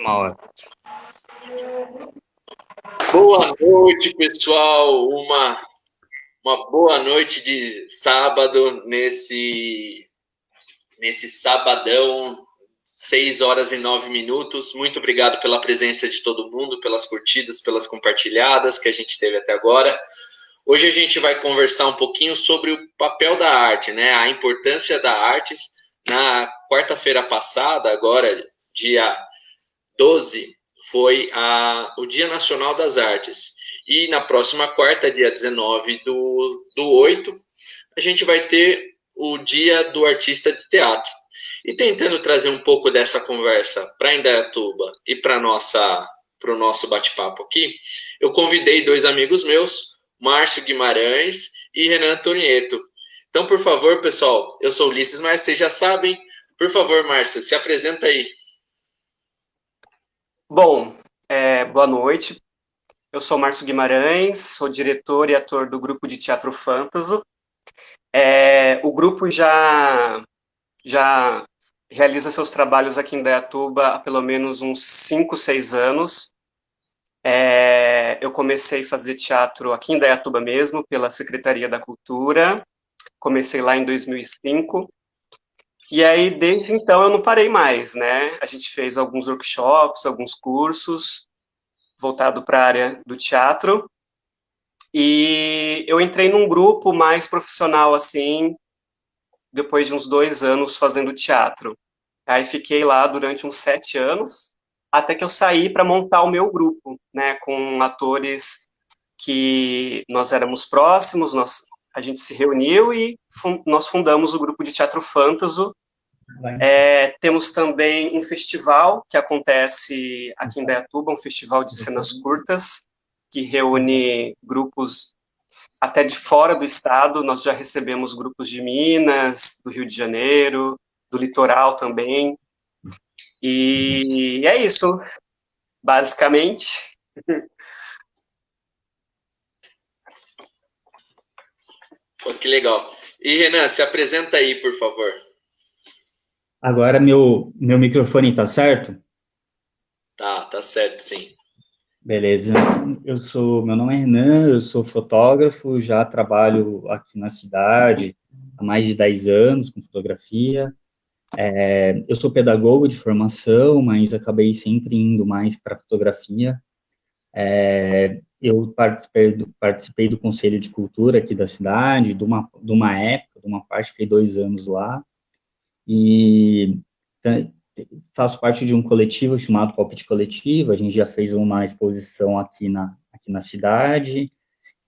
próxima hora. Boa noite, pessoal. Uma boa noite de sábado, nesse sabadão, 6h09. Muito obrigado pela presença de todo mundo, pelas curtidas, pelas compartilhadas que a gente teve até agora. Hoje a gente vai conversar um pouquinho sobre o papel da arte, né? A importância da arte. Na quarta-feira passada, agora, dia 12, foi o Dia Nacional das Artes. E na próxima quarta, dia 19 do 8, a gente vai ter o Dia do Artista de Teatro. E tentando trazer um pouco dessa conversa para Indaiatuba e para o nosso bate-papo aqui, eu convidei dois amigos meus, Márcio Guimarães e Renan Antonieto. Então, por favor, pessoal, eu sou Ulisses, mas vocês já sabem. Por favor, Márcio, se apresenta aí. Bom, boa noite. Eu sou Márcio Guimarães, sou diretor e ator do grupo de teatro Fantaso. O grupo já realiza seus trabalhos aqui em Indaiatuba há pelo menos uns 5, 6 anos. Eu comecei a fazer teatro aqui em Indaiatuba mesmo, pela Secretaria da Cultura. Comecei lá em 2005. E aí, desde então, eu não parei mais, né? A gente fez alguns workshops, alguns cursos, voltado para a área do teatro. E eu entrei num grupo mais profissional, assim, depois de uns 2 anos fazendo teatro. Aí fiquei lá durante uns 7 anos, até que eu saí para montar o meu grupo, né? Com atores que nós éramos próximos, a gente se reuniu e nós fundamos o grupo de teatro Fantaso. Temos também um festival que acontece aqui em Indaiatuba, um festival de cenas curtas, que reúne grupos até de fora do estado. Nós já recebemos grupos de Minas, do Rio de Janeiro, do litoral também. E é isso, basicamente. Pô, que legal. E, Renan, se apresenta aí, por favor. Agora meu microfone tá certo? Tá certo, sim. Beleza. Meu nome é Renan, eu sou fotógrafo, já trabalho aqui na cidade há mais de 10 anos com fotografia. Eu sou pedagogo de formação, mas acabei sempre indo mais para fotografia. Eu participei do Conselho de Cultura aqui da cidade, de uma época, de uma parte, fiquei 2 anos lá, e faço parte de um coletivo chamado Palpite Coletivo. A gente já fez uma exposição aqui na cidade.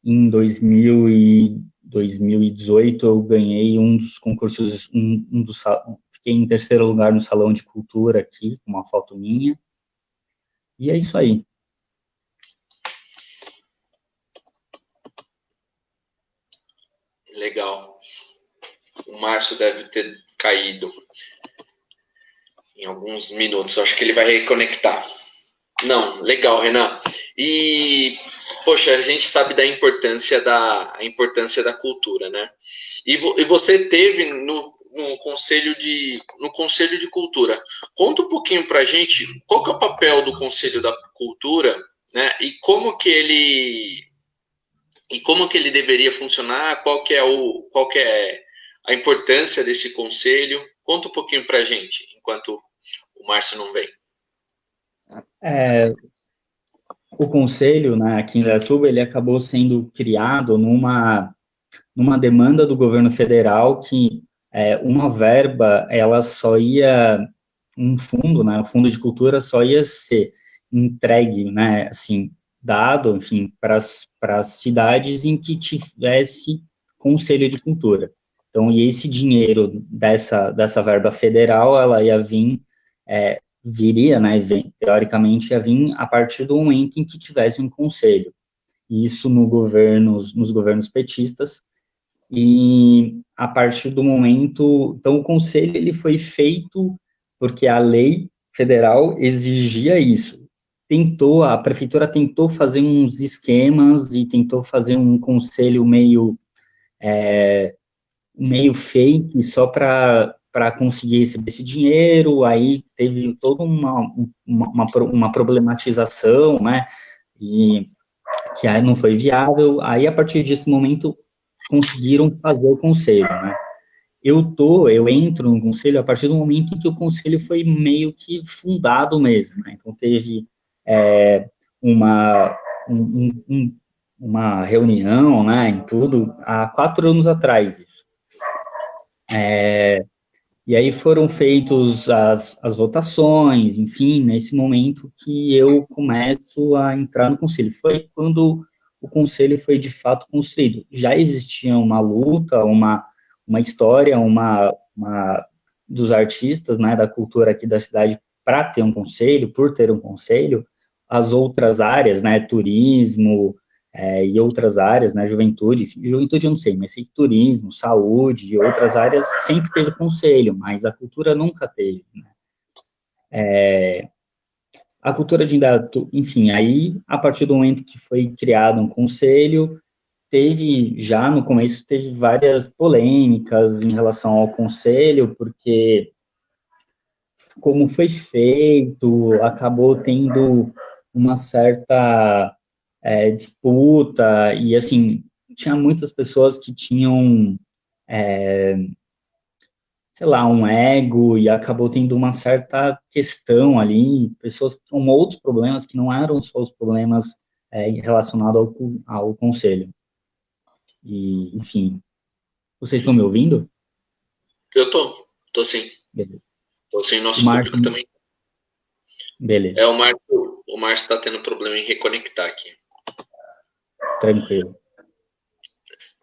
Em 2018, eu ganhei um dos concursos, fiquei em 3º lugar no Salão de Cultura aqui, com uma foto minha, e é isso aí. Legal. O Márcio deve ter caído em alguns minutos. Acho que ele vai reconectar. Não, legal, Renan. E, poxa, a gente sabe da importância da cultura, né? E você teve no Conselho de Cultura. Conta um pouquinho pra gente qual que é o papel do Conselho da Cultura, né? E como que ele deveria funcionar, qual que é a importância desse conselho. Conta um pouquinho pra gente, enquanto o Márcio não vem. O conselho, né, aqui em Indaiatuba, ele acabou sendo criado numa demanda do governo federal que uma verba, ela só ia, um fundo, né, o Fundo de Cultura só ia ser entregue, né, assim, dado, enfim, para as cidades em que tivesse Conselho de Cultura. Então, e esse dinheiro dessa verba federal, ela ia viria, né, teoricamente, ia vir a partir do momento em que tivesse um conselho. Isso nos governos petistas, e a partir do momento, então o conselho ele foi feito porque a lei federal exigia isso. A prefeitura tentou fazer uns esquemas e tentou fazer um conselho meio fake, só para para conseguir esse dinheiro, aí teve toda uma problematização, né, e que aí não foi viável, aí a partir desse momento conseguiram fazer o conselho, né. Eu entro no conselho a partir do momento em que o conselho foi meio que fundado mesmo, né, então teve uma, uma reunião, né, em tudo, há 4 anos atrás, isso. E aí foram feitos as votações, enfim, nesse momento que eu começo a entrar no conselho. Foi quando o conselho foi de fato construído. Já existia uma luta, uma história, dos artistas, né, da cultura aqui da cidade para ter um conselho, por ter um conselho, as outras áreas, né, turismo, e outras áreas, né, juventude eu não sei, mas sei que turismo, saúde e outras áreas sempre teve conselho, mas a cultura nunca teve, né. A cultura de Indaiatuba, enfim, aí, a partir do momento que foi criado um conselho, já no começo, teve várias polêmicas em relação ao conselho, porque como foi feito, acabou tendo uma certa disputa, e assim, tinha muitas pessoas que tinham, sei lá, um ego, e acabou tendo uma certa questão ali, pessoas com outros problemas que não eram só os problemas relacionados ao conselho. E, enfim, vocês estão me ouvindo? Eu tô sim. Beleza. Tô sim, nosso Marco, público também. beleza, O Márcio está tendo problema em reconectar aqui. tranquilo.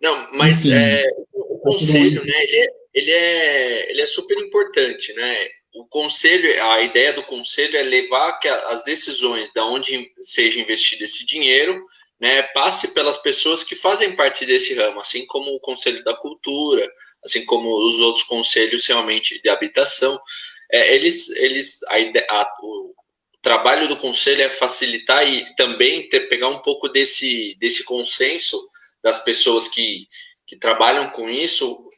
Não, mas Enfim, o a partir do conselho, momento, né, ele é super importante, né? O conselho, a ideia do conselho é levar que as decisões da onde seja investido esse dinheiro, né, passe pelas pessoas que fazem parte desse ramo, assim como o Conselho da Cultura, assim como os outros conselhos realmente de habitação. O trabalho do conselho é facilitar e também pegar um pouco desse consenso das pessoas que trabalham com isso,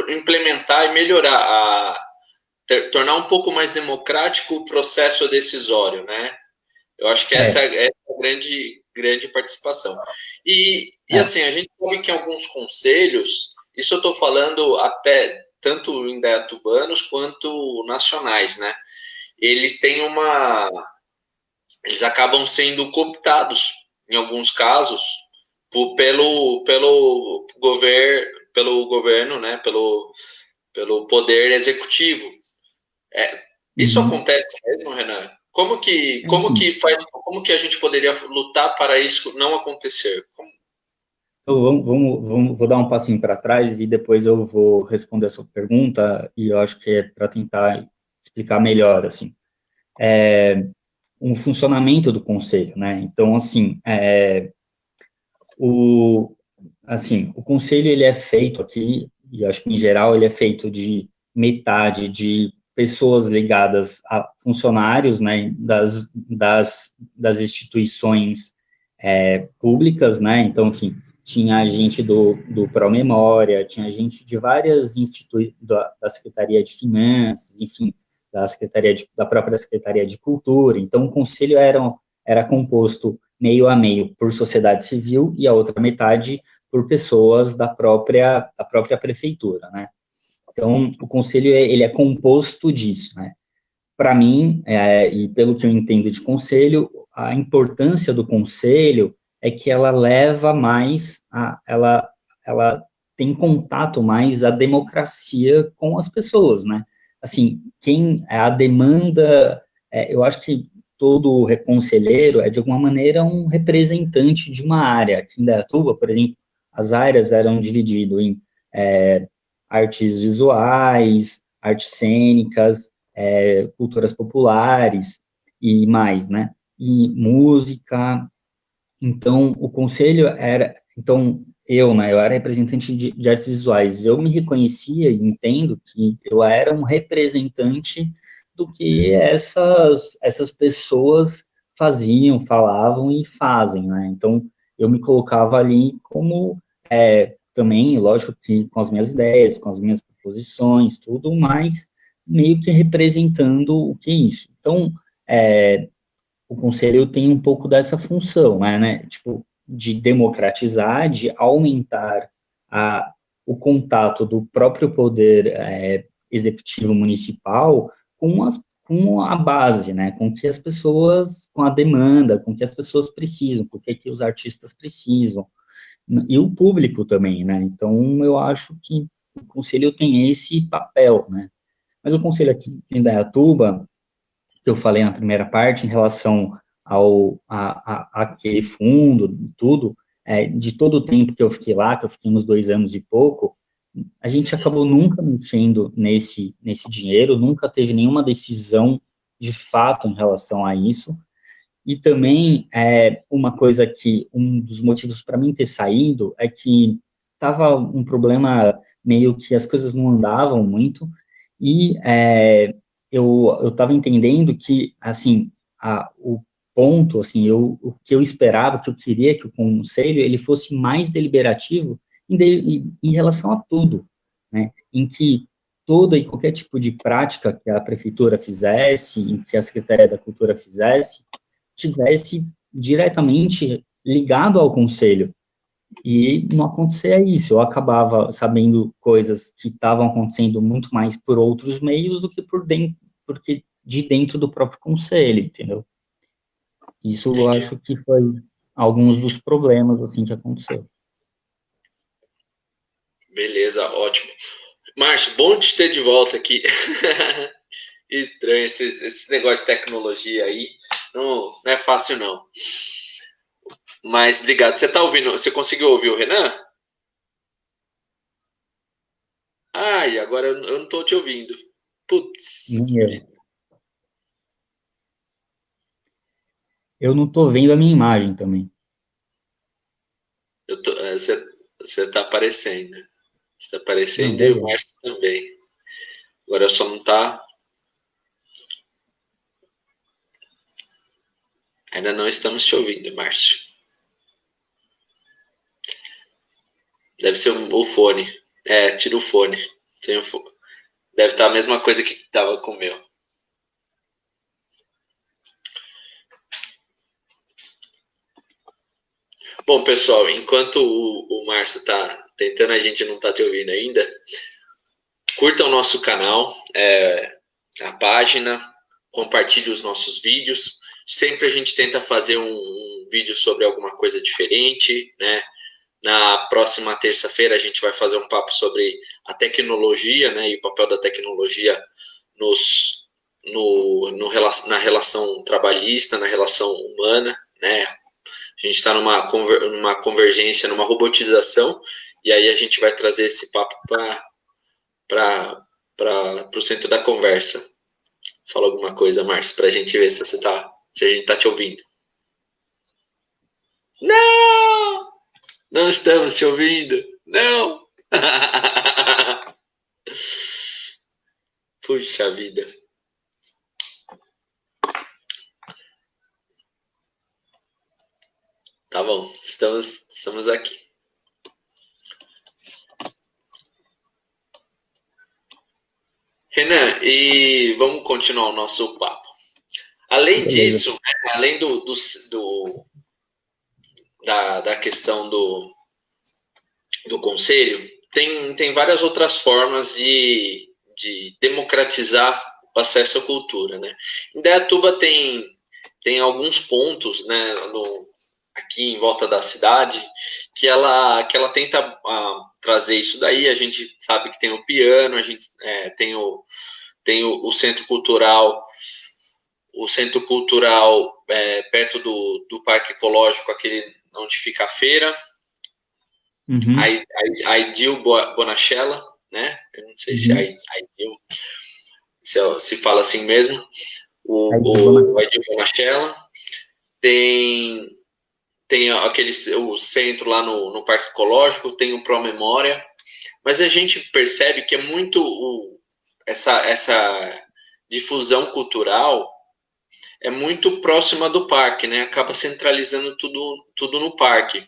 implementar e melhorar, tornar um pouco mais democrático o processo decisório, né? Eu acho que essa é a grande participação. E assim, a gente sabe que em alguns conselhos, isso eu estou falando até tanto indaiatubanos quanto nacionais, né? Eles têm eles acabam sendo cooptados, em alguns casos, pelo governo, né, pelo poder executivo. Isso acontece mesmo, Renan? Como que a gente poderia lutar para isso não acontecer? então, vou dar um passinho para trás e depois eu vou responder a sua pergunta, e eu acho que é para tentar explicar melhor, assim, um funcionamento do conselho, né? Então, assim, o conselho, ele é feito aqui, e acho que em geral ele é feito de metade de pessoas ligadas a funcionários, né, das instituições públicas, né, então, enfim, tinha gente do Promemória, tinha gente de várias instituições, da Secretaria de Finanças, enfim, da própria Secretaria de Cultura, então o conselho era composto meio a meio por sociedade civil e a outra metade por pessoas da própria prefeitura, né. Então, o conselho, ele é composto disso, né. Para mim, e pelo que eu entendo de conselho, a importância do conselho é que ela leva mais, ela tem contato mais a democracia com as pessoas, né. Assim, a demanda, eu acho que todo conselheiro é, de alguma maneira, um representante de uma área. Aqui em Indaiatuba, por exemplo, as áreas eram divididas em artes visuais, artes cênicas, culturas populares e mais, né? E música. Então, o conselho era... Então, eu era representante de artes visuais. Eu me reconhecia e entendo que eu era um representante do que essas pessoas faziam, falavam e fazem, né? Então, eu me colocava ali como também, lógico que com as minhas ideias, com as minhas exposições, tudo, mas meio que representando o que é isso. Então, o conselho tem um pouco dessa função, né? Tipo, de democratizar, de aumentar o contato do próprio poder executivo municipal com a base, né? Com que as pessoas, com a demanda, com que as pessoas precisam, com que os artistas precisam, e o público também, né? Então, eu acho que o conselho tem esse papel, né? Mas o conselho aqui em Indaiatuba, que eu falei na primeira parte, em relação aquele fundo, tudo, de todo o tempo que eu fiquei lá, que eu fiquei uns 2 anos e pouco, a gente acabou nunca mexendo nesse dinheiro, nunca teve nenhuma decisão de fato em relação a isso, e também, uma coisa que, um dos motivos para mim ter saído é que estava um problema meio que as coisas não andavam muito, e eu estava entendendo que, assim, o ponto, assim, o que eu esperava, o que eu queria que o conselho, ele fosse mais deliberativo em relação a tudo, né, em que toda e qualquer tipo de prática que a prefeitura fizesse, em que a Secretaria da Cultura fizesse, tivesse diretamente ligado ao conselho. E não acontecia isso. Eu acabava sabendo coisas que estavam acontecendo muito mais por outros meios do que porque de dentro do próprio conselho, entendeu? Isso eu Entendi. acho que foi alguns dos problemas assim que aconteceu. Beleza, ótimo. Márcio, bom te ter de volta aqui. Estranho esse negócio de tecnologia aí. Não é fácil, não. Mas obrigado. Você tá ouvindo? Você conseguiu ouvir o Renan? Ai, agora eu não tô te ouvindo. Putz. Nem eu não estou vendo a minha imagem também. Você tá aparecendo. Você tá Não, aparecendo e o beleza. Márcio também. Agora só não tá. Ainda não estamos te ouvindo, Márcio. Deve ser o fone. Tira o fone. Deve estar a mesma coisa que estava com o meu. Bom, pessoal, enquanto o Márcio está tentando, a gente não está te ouvindo ainda, curta o nosso canal, a página, compartilhe os nossos vídeos. Sempre a gente tenta fazer um vídeo sobre alguma coisa diferente, né? Na próxima terça-feira a gente vai fazer um papo sobre a tecnologia, né? E o papel da tecnologia na relação trabalhista, na relação humana, né? A gente está numa convergência, numa robotização, e aí a gente vai trazer esse papo para o centro da conversa. Fala alguma coisa, Márcio, para a gente ver se a gente está te ouvindo. Não! Não estamos te ouvindo! Não! Puxa vida. Tá bom, estamos aqui. Renan, e vamos continuar o nosso papo. Além disso, né, além da questão do conselho, tem várias outras formas de democratizar o acesso à cultura, né? Indaiatuba tem alguns pontos, né, aqui em volta da cidade, que ela tenta trazer isso daí. A gente sabe que tem o piano, a gente tem o centro cultural, perto do Parque Ecológico, aquele onde fica a feira. Uhum. A Idil Bonachella, né? Eu não sei se é Idil, se fala assim mesmo. O Idil Bonachella. Tem o centro lá no Parque Ecológico, tem o Pro Memória, mas a gente percebe que é muito essa difusão cultural é muito próxima do parque, né? Acaba centralizando tudo no parque,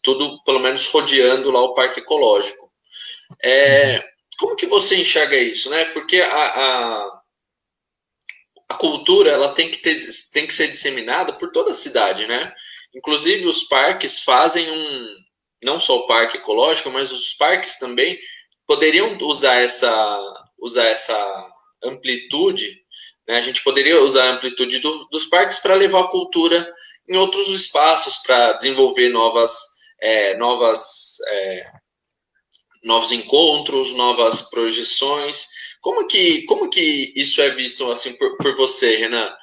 tudo pelo menos rodeando lá o Parque Ecológico. Como que você enxerga isso, né? Porque a cultura ela tem que ser disseminada por toda a cidade, né? Inclusive os parques fazem não só o parque ecológico, mas os parques também poderiam usar essa amplitude, né? A gente poderia usar a amplitude dos parques para levar a cultura em outros espaços, para desenvolver novos encontros, novas projeções. Como que isso é visto assim por você, Renan?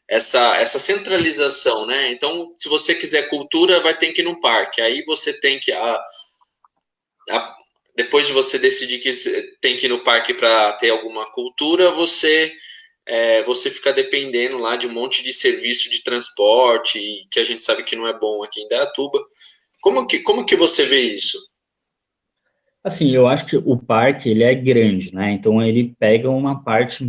Essa centralização, né? Então, se você quiser cultura, vai ter que ir no parque. Aí você tem que depois de você decidir que tem que ir no parque para ter alguma cultura, você fica dependendo lá de um monte de serviço de transporte que a gente sabe que não é bom aqui em Dayatuba. Como que você vê isso? Assim, eu acho que o parque, ele é grande, né? Então, ele pega uma parte,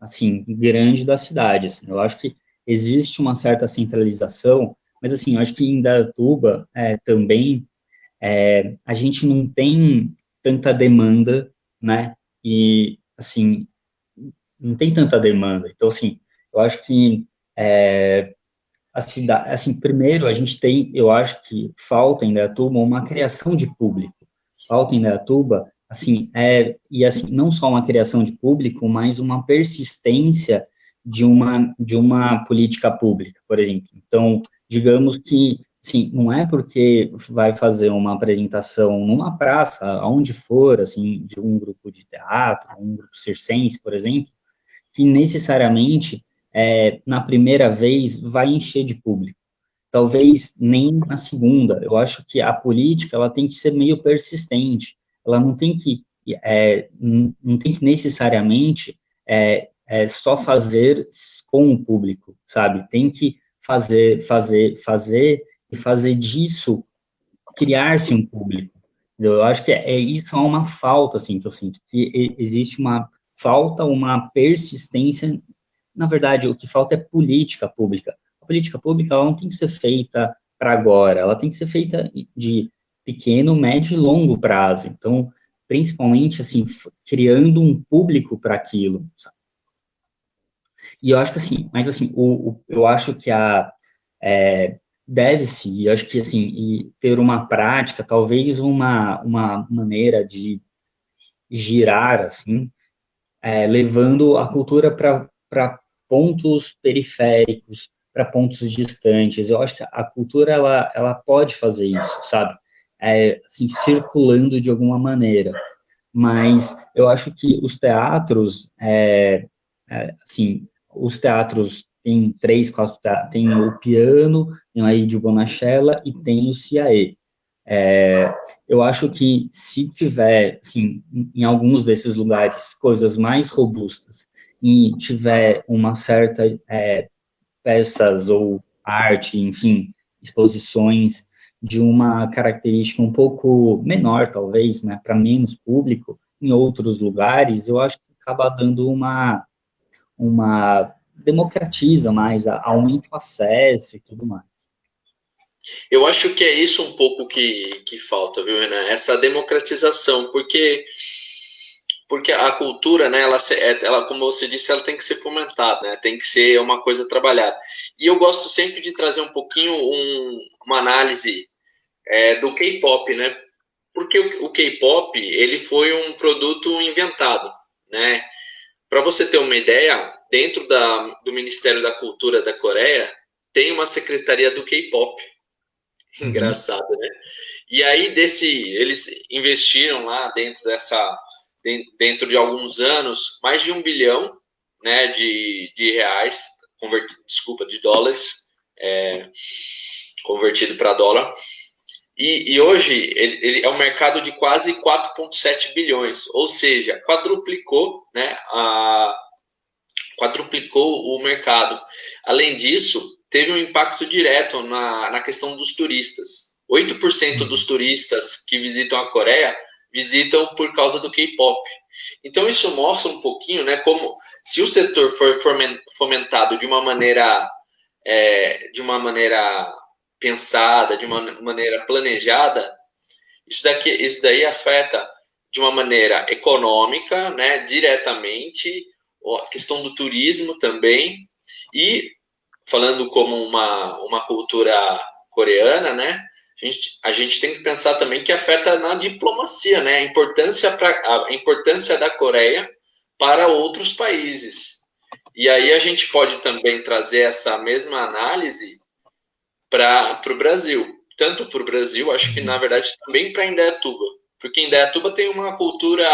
assim, grande da cidade, assim. Eu acho que existe uma certa centralização, mas, assim, eu acho que em Indaiatuba, também, a gente não tem tanta demanda, né? E, assim, não tem tanta demanda. Então, assim, eu acho que a cidade, assim, primeiro a gente tem, eu acho que falta em Indaiatuba uma criação de público. Falta em Indaiatuba, assim, e assim, não só uma criação de público, mas uma persistência de uma política pública, por exemplo. Então, digamos que, assim, não é porque vai fazer uma apresentação numa praça, aonde for, assim, de um grupo de teatro, um grupo circense, por exemplo, que necessariamente, na primeira vez, vai encher de público. Talvez nem na segunda. Eu acho que a política ela tem que ser meio persistente. Ela não tem que, não tem que necessariamente só fazer com o público, sabe? Tem que fazer e fazer disso criar-se um público. Eu acho que isso é uma falta, assim, que eu sinto, que existe uma falta, uma persistência. Na verdade, o que falta é política pública. A política pública ela não tem que ser feita para agora, ela tem que ser feita de pequeno, médio e longo prazo. Então, principalmente, assim, criando um público para aquilo, sabe? E eu acho que, assim, mas, assim, eu acho que deve-se, e acho que, assim, e ter uma prática, talvez uma maneira de girar, assim, levando a cultura para pontos periféricos, para pontos distantes. Eu acho que a cultura ela pode fazer isso, sabe? Assim, circulando de alguma maneira. Mas eu acho que os teatros, assim, os teatros tem três, quatro teatros, tem o Piano, tem a de Bonachella e tem o CIAE. Eu acho que se tiver, assim, em alguns desses lugares, coisas mais robustas e tiver uma certa peças ou arte, enfim, exposições de uma característica um pouco menor, talvez, né, para menos público, em outros lugares, eu acho que acaba dando uma democratiza mais, aumenta o acesso e tudo mais. Eu acho que é isso um pouco que falta, viu, Renan? Essa democratização, porque a cultura, né, ela, como você disse, ela tem que ser fomentada, né, tem que ser uma coisa trabalhada. E eu gosto sempre de trazer um pouquinho uma análise do K-pop, né? Porque o K-pop ele foi um produto inventado, né? Para você ter uma ideia, dentro do Ministério da Cultura da Coreia tem uma secretaria do K-pop. Uhum. Engraçado, né? E aí eles investiram lá dentro de alguns anos mais de 1 bilhão, né, de reais, desculpa, de dólares, convertido para dólar. E hoje ele é um mercado de quase 4,7 bilhões, ou seja, quadruplicou o mercado. Além disso, teve um impacto direto na questão dos turistas. 8% dos turistas que visitam a Coreia visitam por causa do K-pop. Então isso mostra um pouquinho, né, como se o setor for fomentado de uma maneira pensada, de uma maneira planejada, isso daí afeta de uma maneira econômica, né, diretamente, a questão do turismo também, e falando como uma cultura coreana, né, a gente tem que pensar também que afeta na diplomacia, né, a importância da Coreia para outros países. E aí a gente pode também trazer essa mesma análise para o Brasil. Tanto para o Brasil, acho que, na verdade, também para Indaiatuba. Porque Indaiatuba tem uma cultura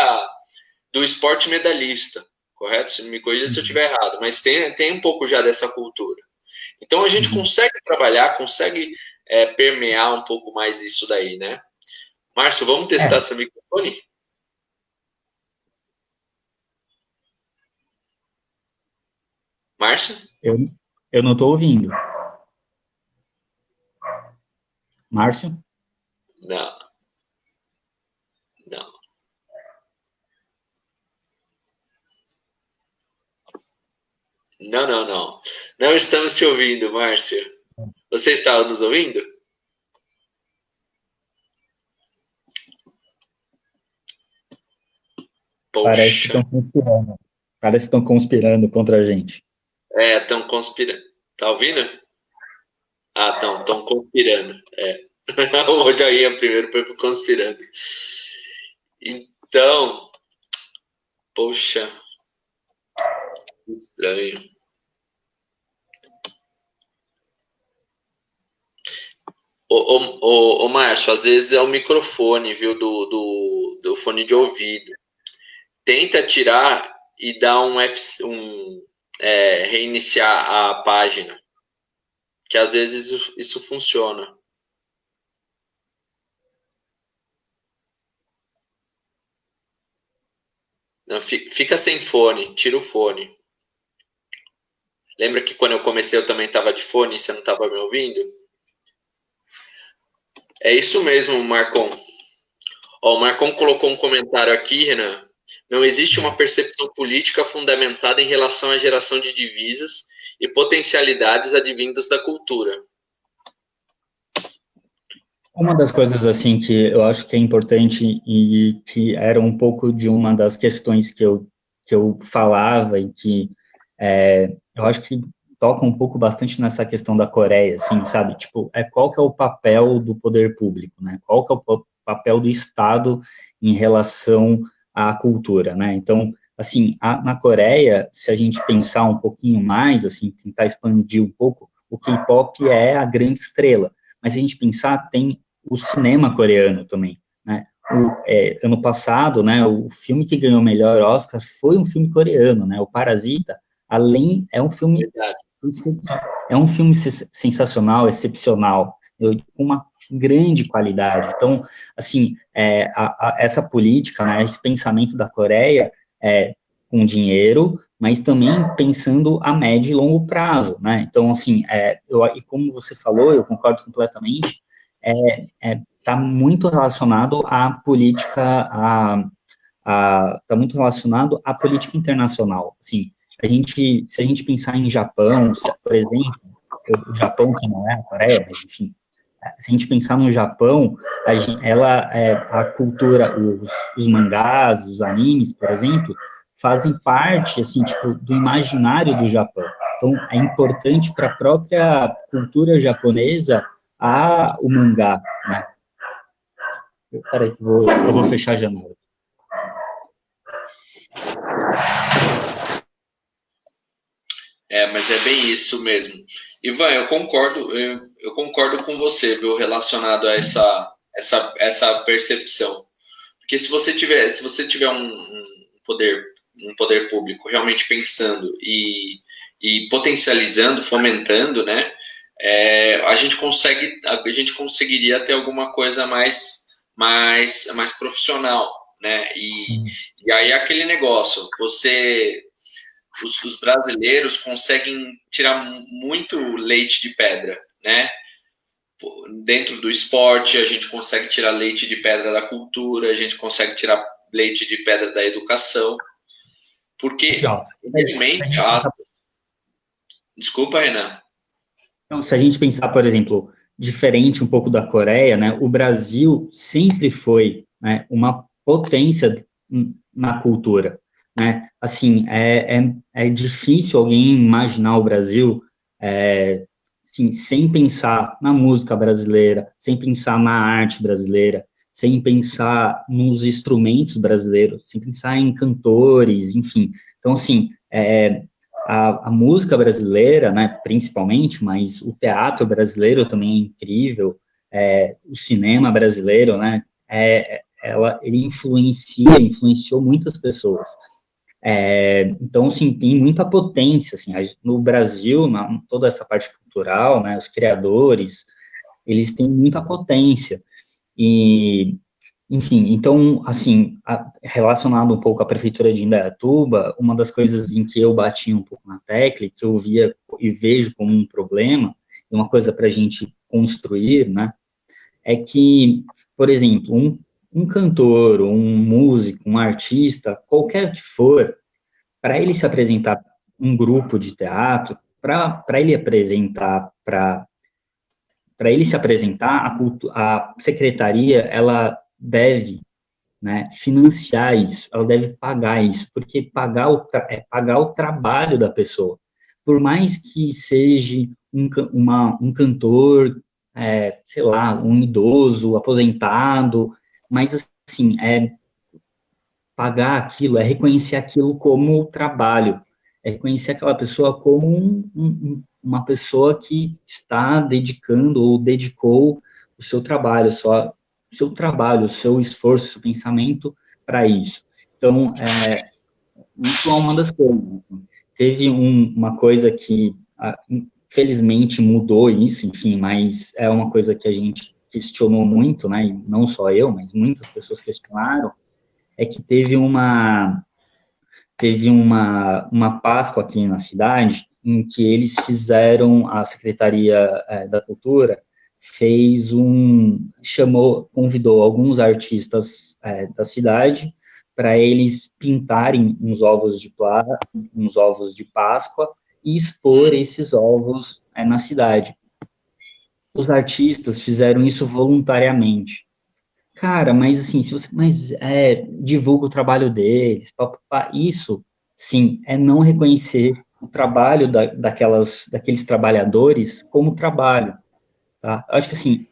do esporte medalhista, correto? Me corrija se eu estiver errado, mas tem um pouco já dessa cultura. Então, a gente consegue trabalhar, consegue permear um pouco mais isso daí, né? Márcio, vamos testar seu microfone? Márcio? Eu não estou ouvindo. Márcio? Não. Não. Não, não, não. Não estamos te ouvindo, Márcio. Você está nos ouvindo? Poxa. Parece que estão conspirando contra a gente. Estão conspirando. Tá ouvindo? Ah, estão conspirando. O joinha primeiro foi pro conspirando. Então, poxa, estranho. Ô, Márcio, às vezes é o microfone, viu, do fone de ouvido. Tenta tirar e dar reiniciar a página, que às vezes isso funciona. Não, fica sem fone, tira o fone. Lembra que quando eu comecei eu também estava de fone e você não estava me ouvindo? É isso mesmo, Marcon. O Marcon colocou um comentário aqui, Renan. Não existe uma percepção política fundamentada em relação à geração de divisas e potencialidades advindas da cultura. Uma das coisas, assim, que eu acho que é importante e que era um pouco de uma das questões que eu falava e que eu acho que toca um pouco bastante nessa questão da Coreia, assim, sabe? Tipo, qual que é o papel do poder público, né? Qual que é o papel do Estado em relação à cultura, né? Então, assim, na Coreia, se a gente pensar um pouquinho mais, assim, tentar expandir um pouco, o K-pop é a grande estrela. Mas se a gente pensar, tem o cinema coreano também, né? Ano passado, né, o filme que ganhou o melhor Oscar foi um filme coreano, né? O Parasita, é um filme sensacional, excepcional, com uma grande qualidade. Então, assim, essa política, né, esse pensamento da Coreia com dinheiro, mas também pensando a médio e longo prazo, né? Então, assim, e como você falou, eu concordo completamente, está muito relacionado à política, está muito relacionado à política internacional. Assim, se a gente pensar em Japão, por exemplo, o Japão que não é a Coreia, mas enfim, se a gente pensar no Japão, a cultura, os mangás, os animes, por exemplo, fazem parte, assim, tipo, do imaginário do Japão. Então, é importante para a própria cultura japonesa o mangá, né? Peraí, eu vou fechar a janela. Mas é bem isso mesmo. Ivan, eu concordo com você, viu, relacionado a essa percepção. Porque se você tiver um poder público realmente pensando e potencializando, fomentando, né, a gente conseguiria ter alguma coisa mais profissional, né? E aí aquele negócio, os brasileiros conseguem tirar muito leite de pedra, né? Dentro do esporte, a gente consegue tirar leite de pedra da cultura, a gente consegue tirar leite de pedra da educação, porque realmente Desculpa, Renan. Então, se a gente pensar, por exemplo, diferente um pouco da Coreia, né, o Brasil sempre foi, né, uma potência na cultura, né? Assim, é difícil alguém imaginar o Brasil assim, sem pensar na música brasileira, sem pensar na arte brasileira, sem pensar nos instrumentos brasileiros, sem pensar em cantores, enfim. Então, assim, a música brasileira, né, principalmente, mas o teatro brasileiro também é incrível, o cinema brasileiro, né, ele influenciou muitas pessoas. Então, assim, tem muita potência, assim, no Brasil, toda essa parte cultural, né, os criadores, eles têm muita potência, e, enfim, então, assim, relacionado um pouco à prefeitura de Indaiatuba, uma das coisas em que eu bati um pouco na tecla, que eu via e vejo como um problema, e uma coisa para a gente construir, né, é que, por exemplo, um cantor, um músico, um artista, qualquer que for, para ele se apresentar um grupo de teatro, para ele apresentar, para ele se apresentar, a secretaria, ela deve, né, financiar isso, ela deve pagar isso, porque pagar o trabalho da pessoa. Por mais que seja um cantor, sei lá, um idoso, aposentado, mas, assim, pagar aquilo, reconhecer aquilo como trabalho, reconhecer aquela pessoa como uma pessoa que está dedicando ou dedicou o seu trabalho, o seu esforço, o seu pensamento para isso. Então, isso é uma das coisas. Teve uma coisa que, infelizmente, mudou isso, enfim, mas é uma coisa que a gente questionou muito, né, e não só eu, mas muitas pessoas questionaram, é que teve uma Páscoa aqui na cidade em que eles fizeram, a Secretaria da Cultura convidou alguns artistas da cidade para eles pintarem uns ovos de Páscoa e expor esses ovos na cidade. Os artistas fizeram isso voluntariamente. Cara, mas assim, se você divulga o trabalho deles, isso, sim, é não reconhecer o trabalho daqueles trabalhadores como trabalho, tá? Eu acho que, assim,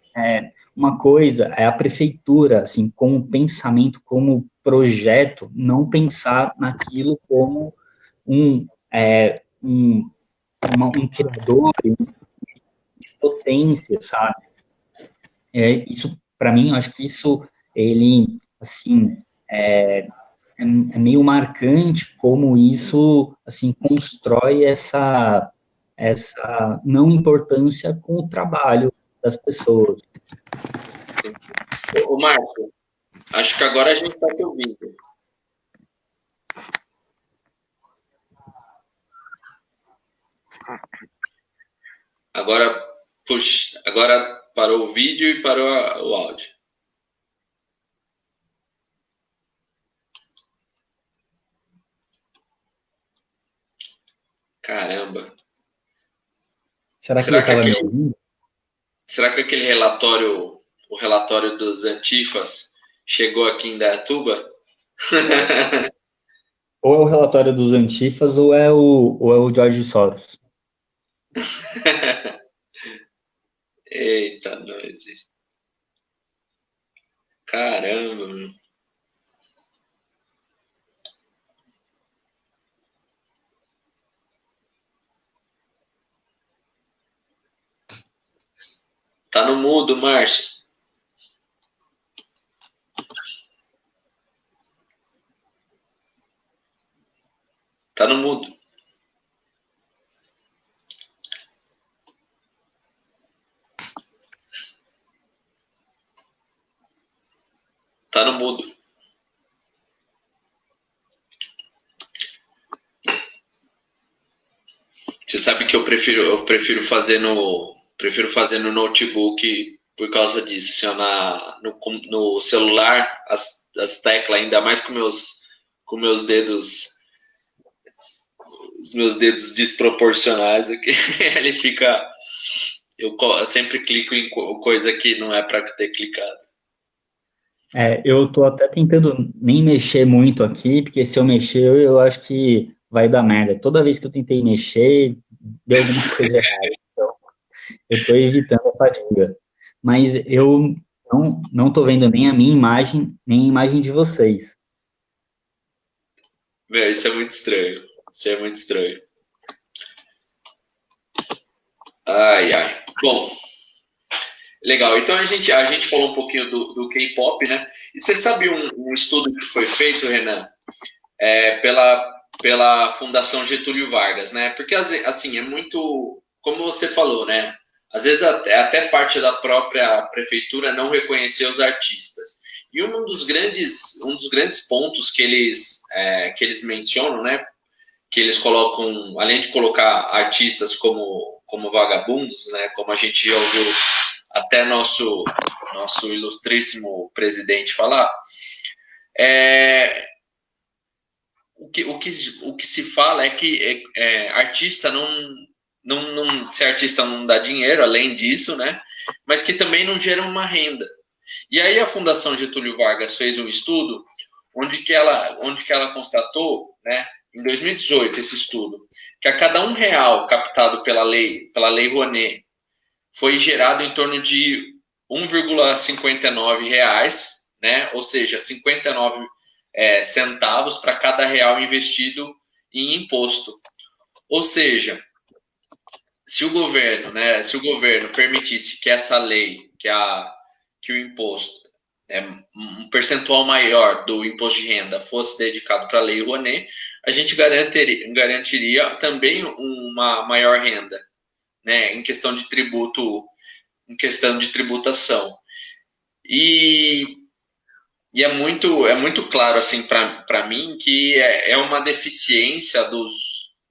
uma coisa é a prefeitura, assim, como pensamento, como projeto, não pensar naquilo como um, um criador de potência, sabe? Isso, para mim, eu acho que isso, ele, assim, é meio marcante como isso, assim, constrói essa não importância com o trabalho das pessoas. Ô, Marco, acho que agora a gente está te ouvindo. Agora, puxa, agora parou o vídeo e parou o áudio. Caramba. Será que ele estava me ouvindo? Será que aquele relatório, o relatório dos Antifas, chegou aqui em Indaiatuba? Ou é o relatório dos Antifas ou é o George Soros. Eita, nós. Caramba, meu. Tá no mudo, Márcio. Tá no mudo. Tá no mudo. Você sabe que eu prefiro fazer no notebook por causa disso. Assim, no celular, as teclas, ainda mais com meus dedos, os meus dedos desproporcionais aqui, ele fica. Eu sempre clico em coisa que não é para ter clicado. Eu tô até tentando nem mexer muito aqui, porque se eu mexer, eu acho que vai dar merda. Toda vez que eu tentei mexer, deu alguma coisa errada. Então, eu tô evitando a fadiga. Mas eu não tô vendo nem a minha imagem, nem a imagem de vocês. Meu, isso é muito estranho. Isso é muito estranho. Ai, ai. Bom, legal. Então a gente falou um pouquinho do K-pop, né? E você sabe um estudo que foi feito, Renan, pela Fundação Getúlio Vargas, né? Porque, assim, é muito, como você falou, né? Às vezes até parte da própria prefeitura não reconhecer os artistas. E um dos grandes pontos que eles mencionam, né? Que eles colocam, além de colocar artistas como vagabundos, né? Como a gente já ouviu até nosso ilustríssimo presidente falar, é, o que se fala é que artista se artista não dá dinheiro, além disso, né? Mas que também não gera uma renda. E aí a Fundação Getúlio Vargas fez um estudo onde que ela constatou, né, em 2018, esse estudo, que a cada R$ 1 captado pela lei Rouanet, foi gerado em torno de 1,59 reais, né? Ou seja, 59 centavos para cada real investido em imposto. Ou seja, se o governo permitisse que essa lei, que o imposto, um percentual maior do imposto de renda fosse dedicado para a lei Rouanet, a gente garantiria também uma maior renda, né, em questão de tributo, em questão de tributação. E, e é muito claro, assim, para mim, que é uma deficiência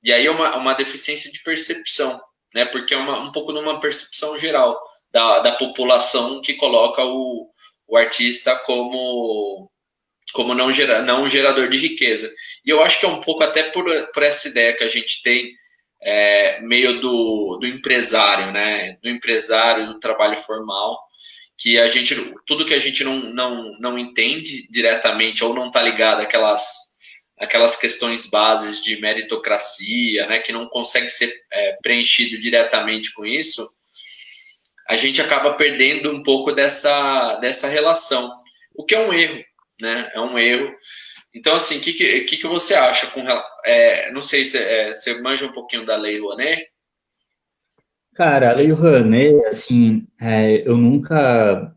e aí é uma deficiência de percepção, né? Porque é um pouco numa percepção geral da população que coloca o artista como não gerador de riqueza. E eu acho que é um pouco até por essa ideia que a gente tem, meio do empresário, né? Do empresário, do trabalho formal, que tudo que a gente não entende diretamente ou não está ligado àquelas questões bases de meritocracia, né, que não consegue ser preenchido diretamente com isso, a gente acaba perdendo um pouco dessa relação, o que é um erro, né? É um erro. Então, assim, o que você acha não sei se você manja um pouquinho da Lei Rouanet? Cara, a Lei Rouanet, assim, eu nunca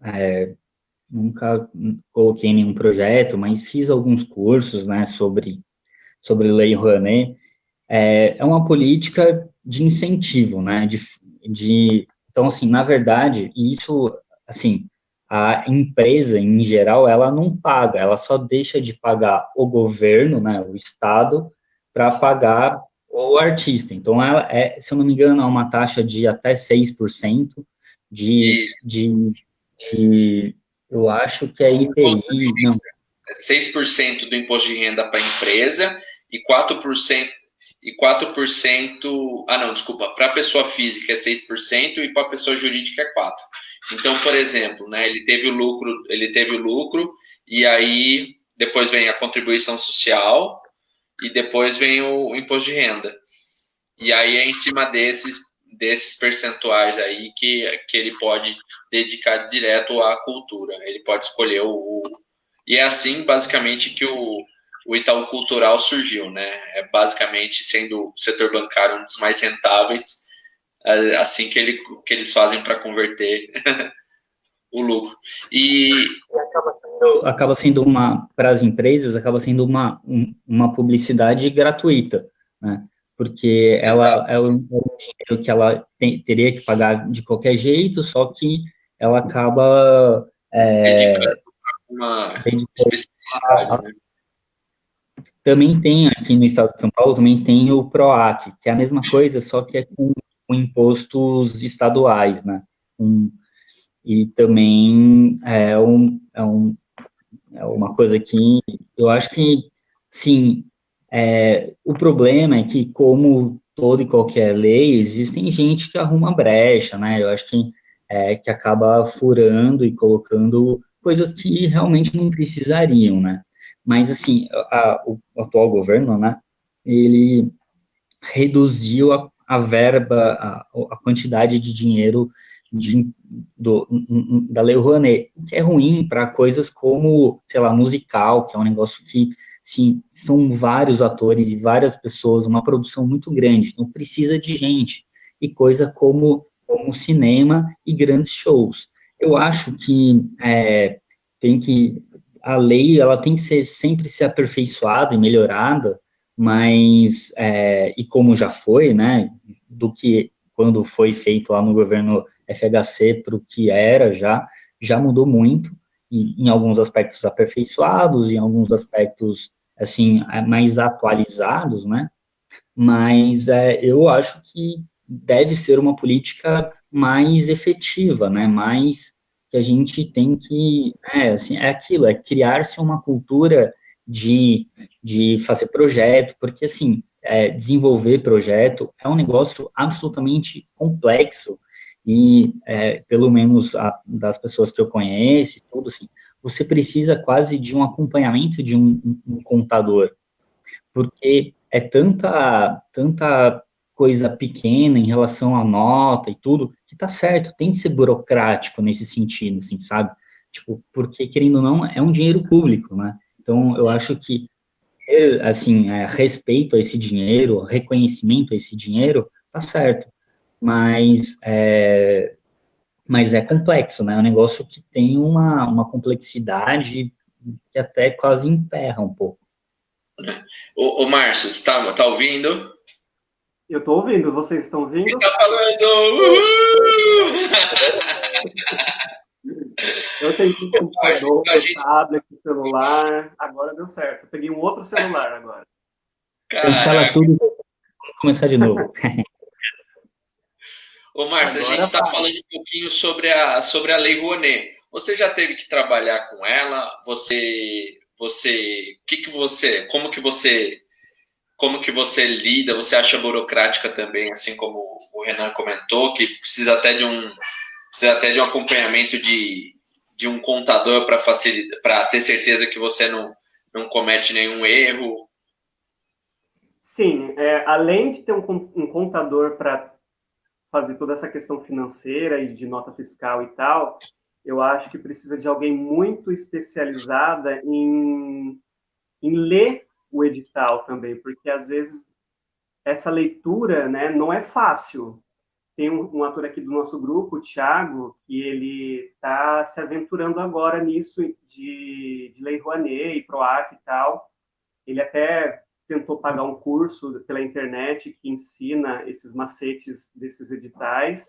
coloquei nenhum projeto, mas fiz alguns cursos, né, sobre Lei Rouanet. É uma política de incentivo, né, então, assim, na verdade, isso, assim, a empresa, em geral, ela não paga, ela só deixa de pagar o governo, né, o Estado, para pagar o artista. Então, se eu não me engano, é uma taxa de até 6% de, E de, de eu acho que é IPI, não, 6% do imposto de renda para a empresa e 4%. Ah, não, desculpa. Para a pessoa física é 6% e para a pessoa jurídica é 4%. Então, por exemplo, né, ele teve o lucro e aí depois vem a contribuição social e depois vem o imposto de renda. E aí é em cima desses percentuais aí que ele pode dedicar direto à cultura. Ele pode escolher e é assim, basicamente, que o Itaú Cultural surgiu, né? É basicamente sendo o setor bancário um dos mais rentáveis, assim que eles fazem para converter o lucro. E acaba sendo para as empresas, acaba sendo uma publicidade gratuita, né? Porque ela exato, é um dinheiro que ela teria que pagar de qualquer jeito, só que ela acaba dedicando uma dedicando especificidade, né? também tem aqui no estado de São Paulo, também tem o PROAC, que é a mesma coisa, só que é com impostos estaduais, né? E também é uma coisa que eu acho que, sim, o problema é que, como toda e qualquer lei, existem gente que arruma brecha, né? Eu acho que acaba furando e colocando coisas que realmente não precisariam, né? Mas, assim, o atual governo, né, ele reduziu a verba, a quantidade de dinheiro da Lei Rouanet, o que é ruim para coisas como, sei lá, musical, que é um negócio que, sim, são vários atores e várias pessoas, uma produção muito grande, então precisa de gente, e coisa como cinema e grandes shows. Eu acho que tem que a lei ela tem que sempre ser aperfeiçoada e melhorada, mas, e como já foi, né, do que quando foi feito lá no governo FHC para o que era, já mudou muito, e em alguns aspectos aperfeiçoados, em alguns aspectos, assim, mais atualizados, né, mas eu acho que deve ser uma política mais efetiva, né, mais que a gente tem que, assim, é aquilo, é criar-se uma cultura de fazer projeto, porque, assim, desenvolver projeto é um negócio absolutamente complexo, e, pelo menos das pessoas que eu conheço, tudo assim, você precisa quase de um acompanhamento de um contador, porque é tanta coisa pequena em relação à nota e tudo, que tá certo, tem que ser burocrático nesse sentido, assim, sabe? Tipo, porque, querendo ou não, é um dinheiro público, né? Então, eu acho que, assim, respeito a esse dinheiro, reconhecimento a esse dinheiro, tá certo. Mas é complexo, né? É um negócio que tem uma complexidade que até quase emperra um pouco. Ô Márcio, você tá ouvindo? Eu estou ouvindo, vocês estão ouvindo? Ele tá falando! Uhul! Eu tenho um Márcio, computador, a gente. tablet, celular, agora deu certo. Eu peguei um outro celular agora. Cancela Caraca! tudo, vamos começar de novo. Ô Márcio, a gente Agora está vai. falando um pouquinho sobre a Lei Rouanet. Você já teve que trabalhar com ela? Como que você lida? Você acha burocrática também, assim como o Renan comentou, que precisa até de um acompanhamento de um contador para ter certeza que você não comete nenhum erro? Sim, além de ter um contador para fazer toda essa questão financeira e de nota fiscal e tal, eu acho que precisa de alguém muito especializada em ler o edital também, porque às vezes essa leitura, né, não é fácil. Tem um ator aqui do nosso grupo, o Thiago, que ele está se aventurando agora nisso de Lei Rouanet e PROAC e tal. Ele até tentou pagar um curso pela internet que ensina esses macetes desses editais,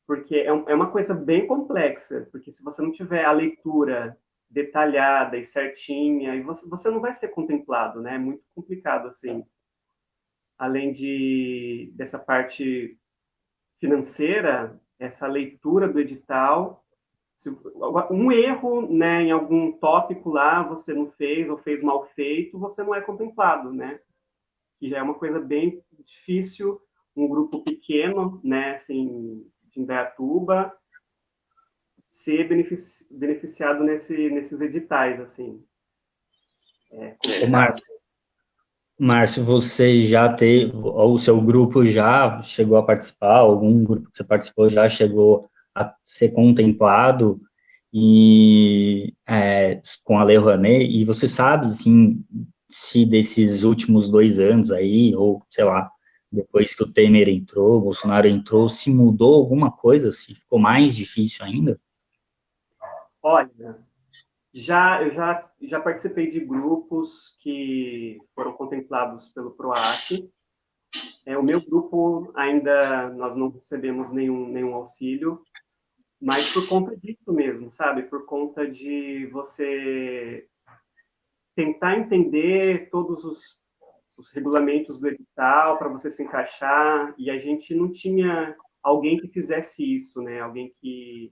porque é uma coisa bem complexa, porque se você não tiver a leitura detalhada e certinha, e você não vai ser contemplado, né? É muito complicado, assim. Além dessa parte financeira, essa leitura do edital, um erro, né, em algum tópico lá você não fez ou fez mal feito, você não é contemplado, né? Que já é uma coisa bem difícil, um grupo pequeno, né, assim, de Indaiatuba, ser beneficiado nesses editais, assim. É Ô, complicado. Márcio, você já teve, ou o seu grupo já chegou a participar, algum grupo que você participou já chegou a ser contemplado com a Lei Rouanet, e você sabe, assim, se desses últimos 2 anos aí, ou sei lá, depois que o Temer entrou, o Bolsonaro entrou, se mudou alguma coisa, se ficou mais difícil ainda? Olha, eu já participei de grupos que foram contemplados pelo PROAC. O meu grupo ainda nós não recebemos nenhum auxílio, mas por conta disso mesmo, sabe? Por conta de você tentar entender todos os regulamentos do edital para você se encaixar, e a gente não tinha alguém que fizesse isso, né? Alguém que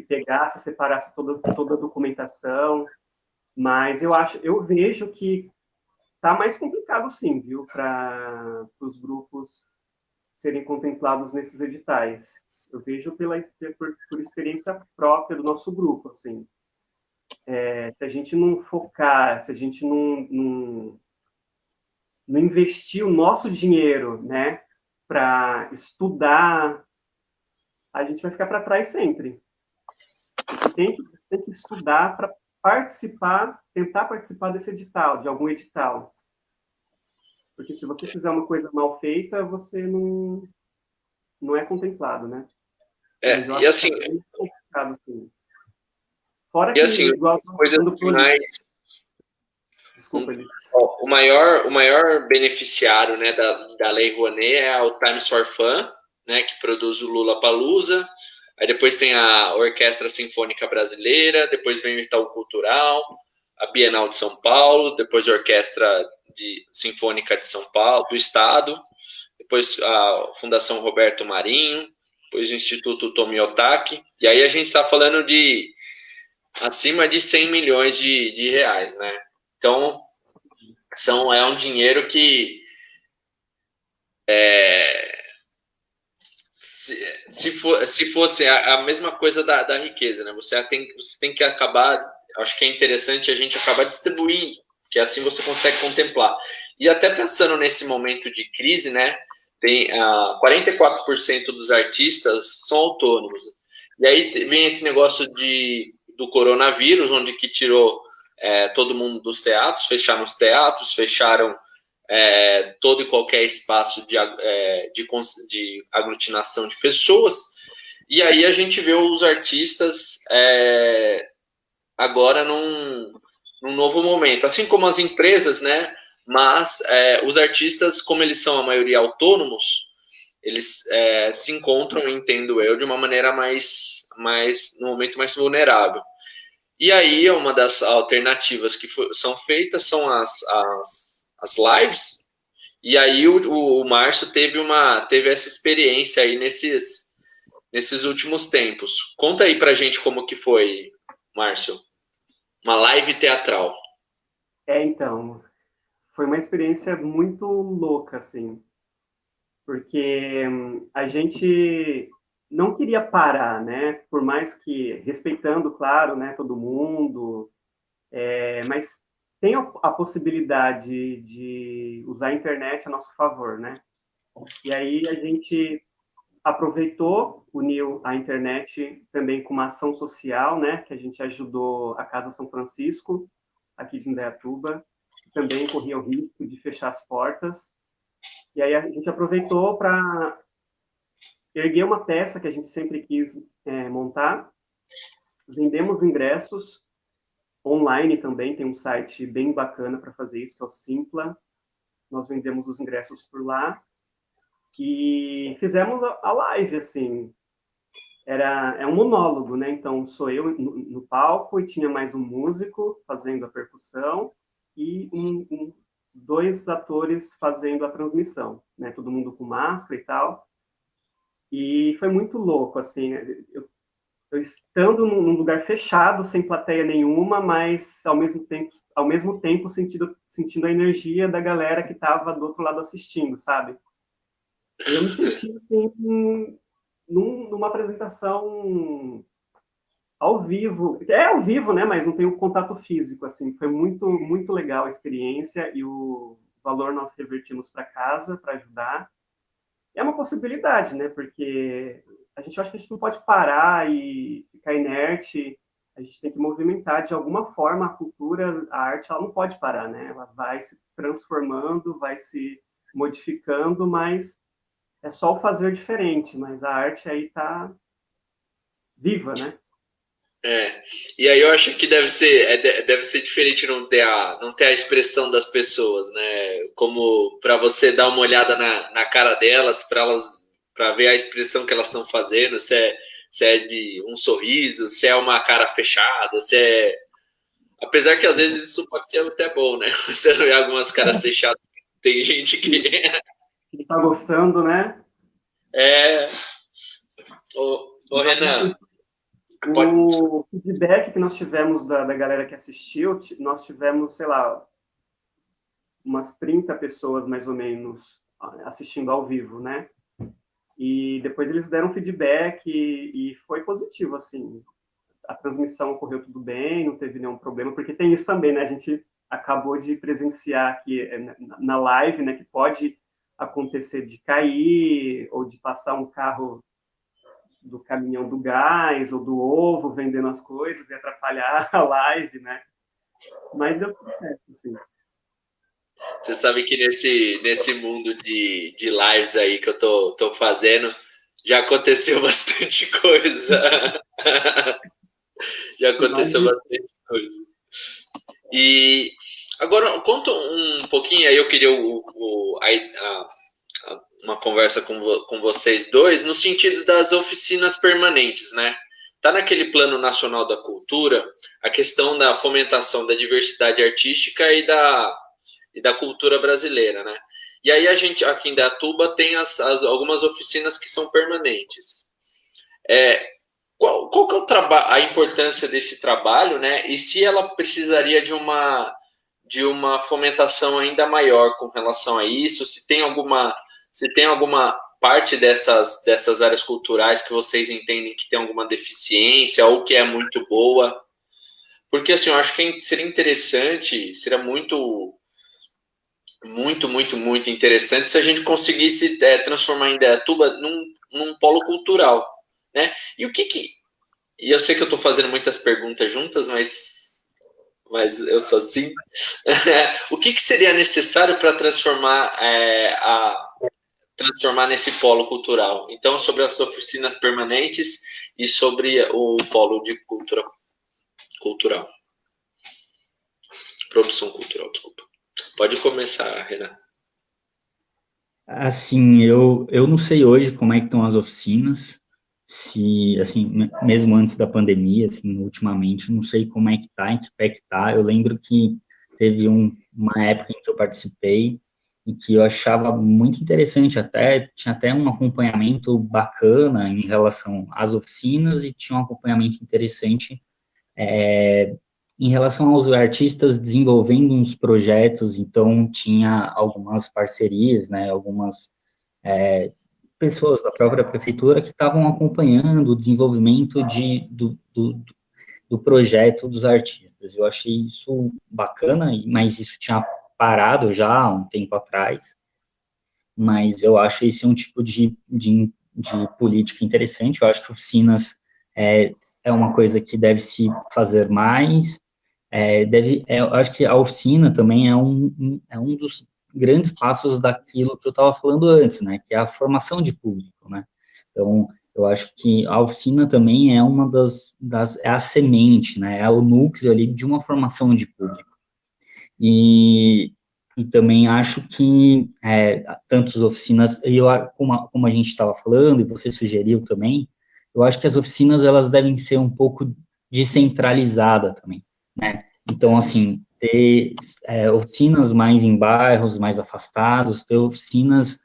pegasse, separasse toda a documentação, mas eu vejo que tá mais complicado sim, viu, para os grupos serem contemplados nesses editais. Eu vejo por experiência própria do nosso grupo, assim. Se a gente não focar, se a gente não investir o nosso dinheiro, né, para estudar, a gente vai ficar para trás sempre. Tem que estudar para participar, tentar participar desse edital, de algum edital. Porque se você fizer uma coisa mal feita, você não é contemplado, né? Mas eu E acho assim, que é muito complicado, assim. Fora e que, assim, igual coisa quando que mais... Desculpa, eles... O maior beneficiário, né, da Lei Rouanet é o Times for Fun, né, que produz o Lollapalooza. Aí depois tem a Orquestra Sinfônica Brasileira, depois vem o Itaú Cultural, a Bienal de São Paulo, depois a Orquestra Sinfônica de São Paulo, do Estado, depois a Fundação Roberto Marinho, depois o Instituto Tomiotaki. E aí a gente está falando de acima de 100 milhões de reais, né? Então, é um dinheiro que se fosse a mesma coisa da riqueza, né? Você tem que acabar, acho que é interessante a gente acabar distribuindo, que assim você consegue contemplar. E até pensando nesse momento de crise, né? Tem 44% dos artistas são autônomos. E aí vem esse negócio do coronavírus, onde que tirou todo mundo dos teatros, fecharam os teatros, fecharam todo e qualquer espaço de aglutinação de pessoas. E aí a gente vê os artistas agora num novo momento, assim como as empresas, né? Mas os artistas, como eles são a maioria autônomos, eles se encontram, entendo eu, de uma maneira mais no momento mais vulnerável. E aí, uma das alternativas que são feitas são as lives. E aí o Márcio teve essa experiência aí nesses últimos tempos. Conta aí pra gente como que foi, Márcio, uma live teatral. Então, foi uma experiência muito louca, assim, porque a gente não queria parar, né? Por mais que, respeitando, claro, né, todo mundo, mas tem a possibilidade de usar a internet a nosso favor, né? E aí a gente aproveitou, uniu a internet também com uma ação social, né? Que a gente ajudou a Casa São Francisco, aqui de Indaiatuba, que também corria o risco de fechar as portas. E aí a gente aproveitou para erguer uma peça que a gente sempre quis montar. Vendemos ingressos online também, tem um site bem bacana para fazer isso, que é o Simpla. Nós vendemos os ingressos por lá. E fizemos a live, assim. É um monólogo, né? Então, sou eu no palco e tinha mais um músico fazendo a percussão e dois atores fazendo a transmissão, né? Todo mundo com máscara e tal. E foi muito louco, assim. Eu estando num lugar fechado, sem plateia nenhuma, mas ao mesmo tempo sentindo a energia da galera que estava do outro lado assistindo, sabe? Eu me senti assim, numa apresentação ao vivo. É ao vivo, né? Mas não tem o contato físico, assim. Foi muito, muito legal a experiência e o valor nós revertimos para casa para ajudar. É uma possibilidade, né? Porque acha que a gente não pode parar e ficar inerte. A gente tem que movimentar de alguma forma a cultura, a arte, ela não pode parar, né? Ela vai se transformando, vai se modificando, mas é só o fazer diferente. Mas a arte aí está viva, né? E aí eu acho que deve ser diferente não ter a expressão das pessoas, né? Como para você dar uma olhada na cara delas, para ver a expressão que elas estão fazendo, se é de um sorriso, se é uma cara fechada, se é. Apesar que às vezes isso pode ser até bom, né? Você vê algumas caras fechadas, tem gente que. Que está gostando, né? É. Ô Renan, pode. O feedback que nós tivemos da galera que assistiu, nós tivemos, sei lá, umas 30 pessoas mais ou menos assistindo ao vivo, né? E depois eles deram feedback e foi positivo, assim. A transmissão ocorreu tudo bem, não teve nenhum problema, porque tem isso também, né? A gente acabou de presenciar aqui na live, né, que pode acontecer de cair ou de passar um carro do caminhão do gás ou do ovo vendendo as coisas e atrapalhar a live, né? Mas deu tudo certo, assim. Você sabe que nesse mundo de lives aí que eu tô fazendo, já aconteceu bastante coisa. Já aconteceu Imagina. bastante coisa. E agora, conta um pouquinho, aí eu queria uma conversa com vocês dois, no sentido das oficinas permanentes, né? Tá naquele Plano Nacional da Cultura a questão da fomentação da diversidade artística e da cultura brasileira, né? E aí a gente, aqui em Datuba, tem algumas oficinas que são permanentes. Qual que é a importância desse trabalho, né? E se ela precisaria de uma fomentação ainda maior com relação a isso? Se tem alguma parte dessas áreas culturais que vocês entendem que tem alguma deficiência ou que é muito boa? Porque assim, eu acho que seria interessante, seria muito interessante se a gente conseguisse transformar Indaiatuba num polo cultural, né? E e eu sei que eu estou fazendo muitas perguntas juntas, mas eu sou assim. O que seria necessário para transformar nesse polo cultural? Então, sobre as oficinas permanentes e sobre o polo de cultural, produção cultural, desculpa. Pode começar, Renan. Assim, eu não sei hoje como é que estão as oficinas, se, assim, mesmo antes da pandemia, assim, ultimamente, não sei como é que tá, em que pé que tá. Eu lembro que teve uma época em que eu participei e que eu achava muito interessante, até, tinha até um acompanhamento bacana em relação às oficinas e tinha um acompanhamento interessante em relação aos artistas desenvolvendo uns projetos, então tinha algumas parcerias, né, algumas pessoas da própria prefeitura que estavam acompanhando o desenvolvimento do projeto dos artistas. Eu achei isso bacana, mas isso tinha parado já há um tempo atrás, mas eu acho esse um tipo de política interessante. Eu acho que oficinas é uma coisa que deve se fazer mais. Eu acho que a oficina também é um dos grandes passos daquilo que eu estava falando antes, né? Que é a formação de público, né? Então, eu acho que a oficina também é uma é a semente, né? É o núcleo ali de uma formação de público. E, e também acho que tantas oficinas, como a gente estava falando, e você sugeriu também, eu acho que as oficinas elas devem ser um pouco descentralizadas também, né? Então, assim, ter oficinas mais em bairros mais afastados, ter oficinas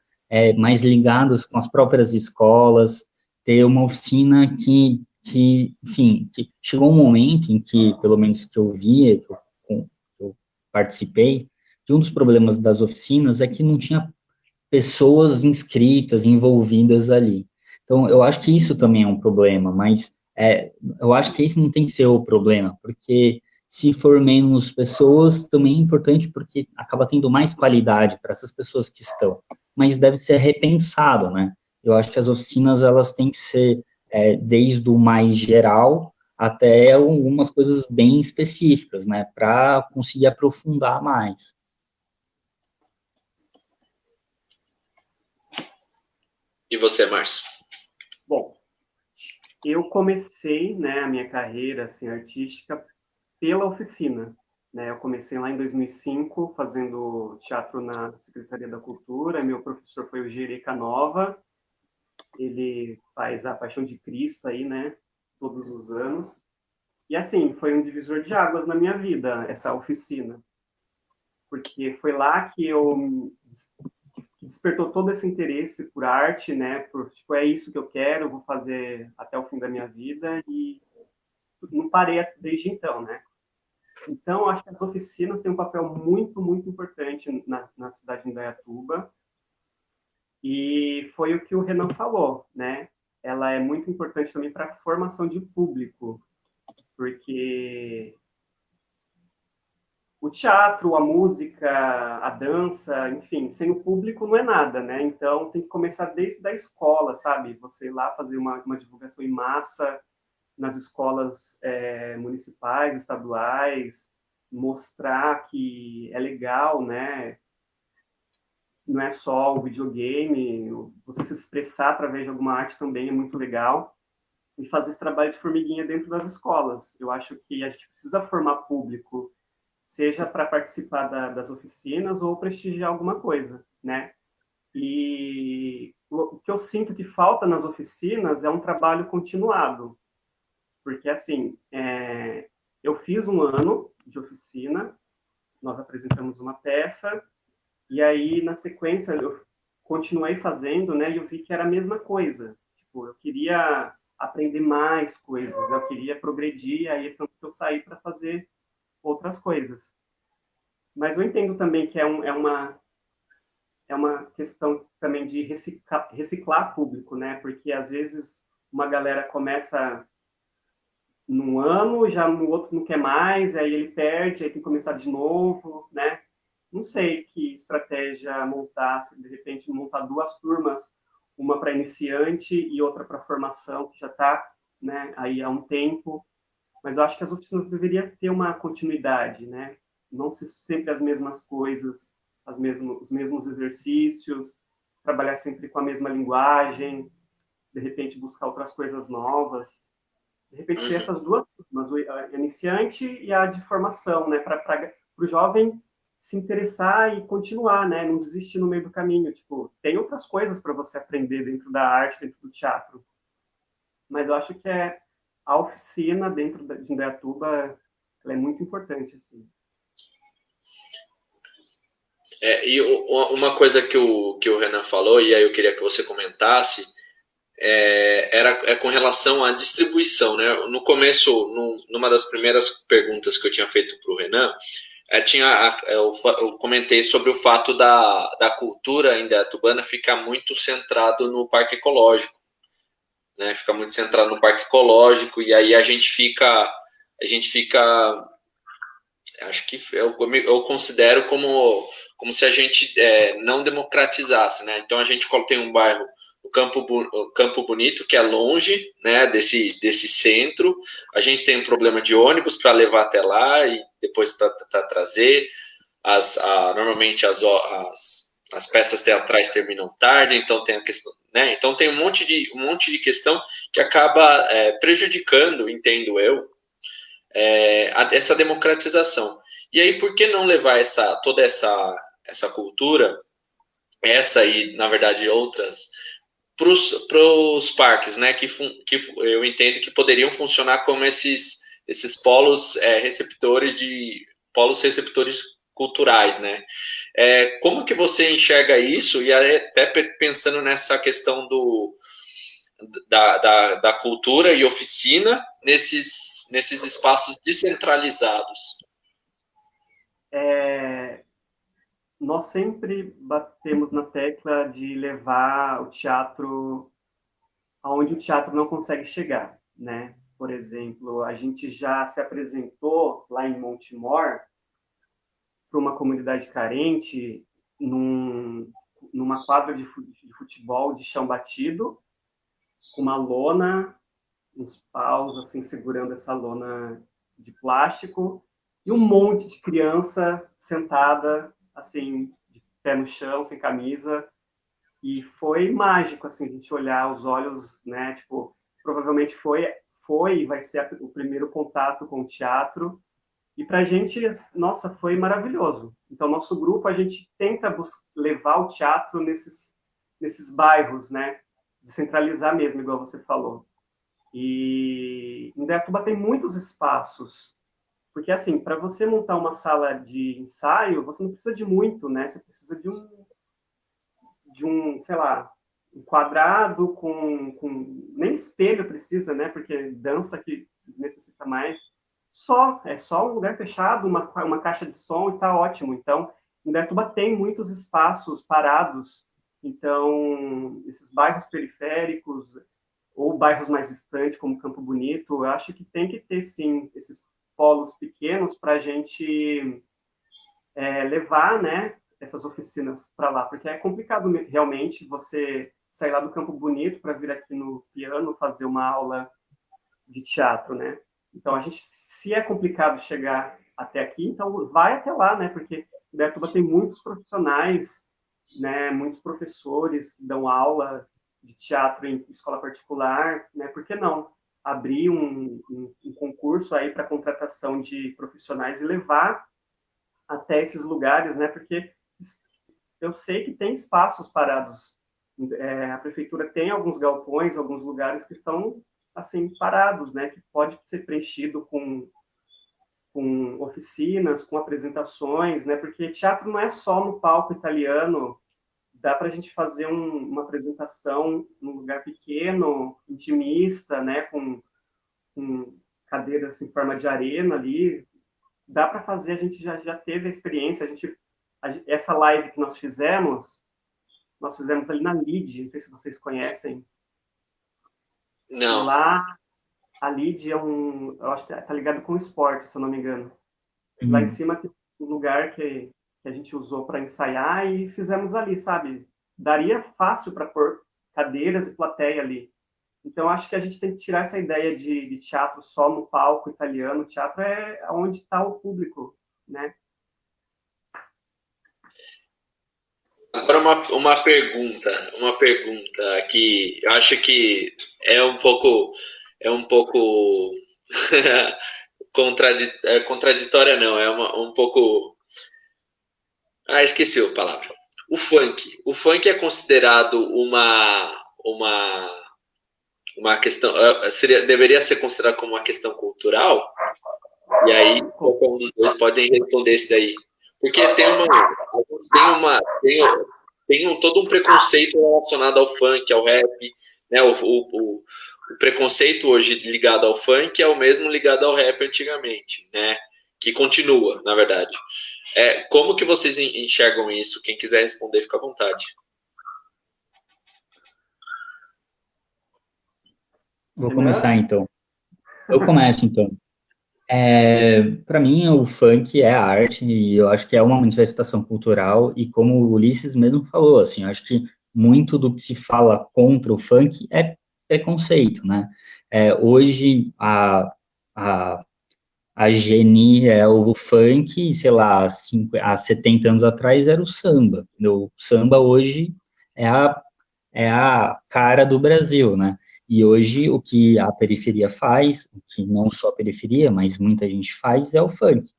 mais ligadas com as próprias escolas, ter uma oficina enfim, que chegou um momento em que, pelo menos que eu via, que eu participei, que um dos problemas das oficinas é que não tinha pessoas inscritas, envolvidas ali. Então, eu acho que isso também é um problema, mas eu acho que esse não tem que ser o problema, porque se for menos pessoas, também é importante porque acaba tendo mais qualidade para essas pessoas que estão, mas deve ser repensado, né? Eu acho que as oficinas, elas têm que ser desde o mais geral até algumas coisas bem específicas, né, para conseguir aprofundar mais. E você, Márcio? Bom, eu comecei, né, a minha carreira assim, artística pela oficina. Né? Eu comecei lá em 2005, fazendo teatro na Secretaria da Cultura. Meu professor foi o Gerê Canova. Ele faz a Paixão de Cristo aí, né, todos os anos. E assim, foi um divisor de águas na minha vida, essa oficina. Porque foi lá que eu despertou todo esse interesse por arte, né? Por, tipo, é isso que eu quero, eu vou fazer até o fim da minha vida e não parei desde então, né? Então, acho que as oficinas têm um papel muito importante na cidade de Indaiatuba. E foi o que o Renan falou, né? Ela é muito importante também para a formação de público, porque o teatro, a música, a dança, enfim, sem o público não é nada, né? Então tem que começar desde a escola, sabe? Você ir lá fazer uma divulgação em massa nas escolas municipais, estaduais, mostrar que é legal, né? Não é só o videogame, você se expressar através de alguma arte também é muito legal. E fazer esse trabalho de formiguinha dentro das escolas. Eu acho que a gente precisa formar público, seja para participar das oficinas ou prestigiar alguma coisa, né? E o que eu sinto que falta nas oficinas é um trabalho continuado, porque, assim, eu fiz um ano de oficina, nós apresentamos uma peça, e aí, na sequência, eu continuei fazendo, né, e eu vi que era a mesma coisa. Tipo, eu queria aprender mais coisas, né, eu queria progredir, aí tanto que eu saí para fazer outras coisas. Mas eu entendo também que é uma questão também de reciclar público, né? Porque às vezes uma galera começa num ano, já no outro não quer mais, aí ele perde, aí tem que começar de novo, né? Não sei que estratégia montar, se de repente montar duas turmas, uma para iniciante e outra para formação, que já está, né, aí há um tempo, mas eu acho que as oficinas deveriam ter uma continuidade, né? Não ser sempre as mesmas coisas, os mesmos exercícios, trabalhar sempre com a mesma linguagem, de repente buscar outras coisas novas. De repente ter Uhum. essas duas turmas, a iniciante e a de formação, né? Para o jovem se interessar e continuar, né? Não desistir no meio do caminho. Tipo, tem outras coisas para você aprender dentro da arte, dentro do teatro. Mas eu acho que a oficina dentro de Indaiatuba, ela é muito importante, assim. Uma coisa que o Renan falou, e aí eu queria que você comentasse, é com relação à distribuição, né? No começo, numa das primeiras perguntas que eu tinha feito para o Renan, eu comentei sobre o fato da cultura indaiatubana ficar muito centrado no parque ecológico, né? Fica muito centrado no parque ecológico e aí a gente fica, acho que eu considero como se a gente não democratizasse, né? Então a gente tem um bairro, o Campo Bonito, que é longe, né, desse centro. A gente tem um problema de ônibus para levar até lá e depois para trazer. Normalmente as peças teatrais terminam tarde, então tem a questão, né? Então tem um monte de questão que acaba prejudicando, entendo eu, essa democratização. E aí, por que não levar toda essa cultura, essa e, na verdade, outras, para os parques, né? Que eu entendo que poderiam funcionar como esses polos receptores culturais, né? Como que você enxerga isso? E até pensando nessa questão da cultura e oficina nesses espaços descentralizados. Nós sempre batemos na tecla de levar o teatro aonde o teatro não consegue chegar, né? Por exemplo, a gente já se apresentou lá em Montemor para uma comunidade carente numa quadra de futebol de chão batido, com uma lona, uns paus assim segurando essa lona de plástico e um monte de criança sentada assim de pé no chão, sem camisa, e foi mágico assim a gente olhar os olhos, né? Tipo, provavelmente foi e vai ser o primeiro contato com o teatro. E para a gente, nossa, foi maravilhoso. Então, nosso grupo, a gente tenta levar o teatro nesses bairros, né? Descentralizar mesmo, igual você falou. E em Indaiatuba tem muitos espaços. Porque, assim, para você montar uma sala de ensaio, você não precisa de muito, né? Você precisa de um sei lá, um quadrado nem espelho precisa, né? Porque dança que necessita mais. É só um lugar fechado, uma caixa de som e tá ótimo. Então, Indaiatuba tem muitos espaços parados Então, esses bairros periféricos ou bairros mais distantes, como Campo Bonito, eu acho que tem que ter, sim, esses polos pequenos para a gente levar, né, essas oficinas para lá, porque é complicado realmente você sair lá do Campo Bonito para vir aqui no piano fazer uma aula de teatro, né? Então, a gente, se é complicado chegar até aqui, então vai até lá, né? Porque Indaiatuba tem muitos profissionais, né? Muitos professores que dão aula de teatro em escola particular, né? Por que não abrir um concurso aí para contratação de profissionais e levar até esses lugares, né? Porque eu sei que tem espaços parados. A prefeitura tem alguns galpões, alguns lugares que estão assim parados, né? Que pode ser preenchido com oficinas, com apresentações, né? Porque teatro não é só no palco italiano. Dá para a gente fazer uma apresentação num lugar pequeno, intimista, né? Com cadeiras em forma de arena ali. Dá para fazer. A gente já teve a experiência. Essa live que nós fizemos ali na LID, não sei se vocês conhecem. E Não. lá, a LID eu acho que tá ligado com esporte, se eu não me engano. Lá em Uhum. cima tem um lugar que a gente usou para ensaiar e fizemos ali, sabe? Daria fácil para pôr cadeiras e plateia ali. Então, acho que a gente tem que tirar essa ideia de teatro só no palco italiano. O teatro é onde está o público, né? Agora uma pergunta que eu acho que é um pouco contraditória não, um pouco, esqueci a palavra. O funk é considerado uma questão, deveria ser considerado como uma questão cultural? E aí, qualquer um dos dois podem responder isso daí. Porque tem todo um preconceito relacionado ao funk, ao rap, né? O preconceito hoje ligado ao funk é o mesmo ligado ao rap antigamente, né? Que continua, na verdade. Como que vocês enxergam isso? Quem quiser responder, fica à vontade. Vou Renan? começar então. Eu começo então. Para mim, o funk é arte e eu acho que é uma manifestação cultural e como o Ulisses mesmo falou, assim, eu acho que muito do que se fala contra o funk é preconceito, né? Hoje a, a Geni é o funk, sei lá, há 70 anos atrás era o samba. O samba hoje é a cara do Brasil, né? E hoje o que a periferia faz, o que não só a periferia, mas muita gente faz, é o funk.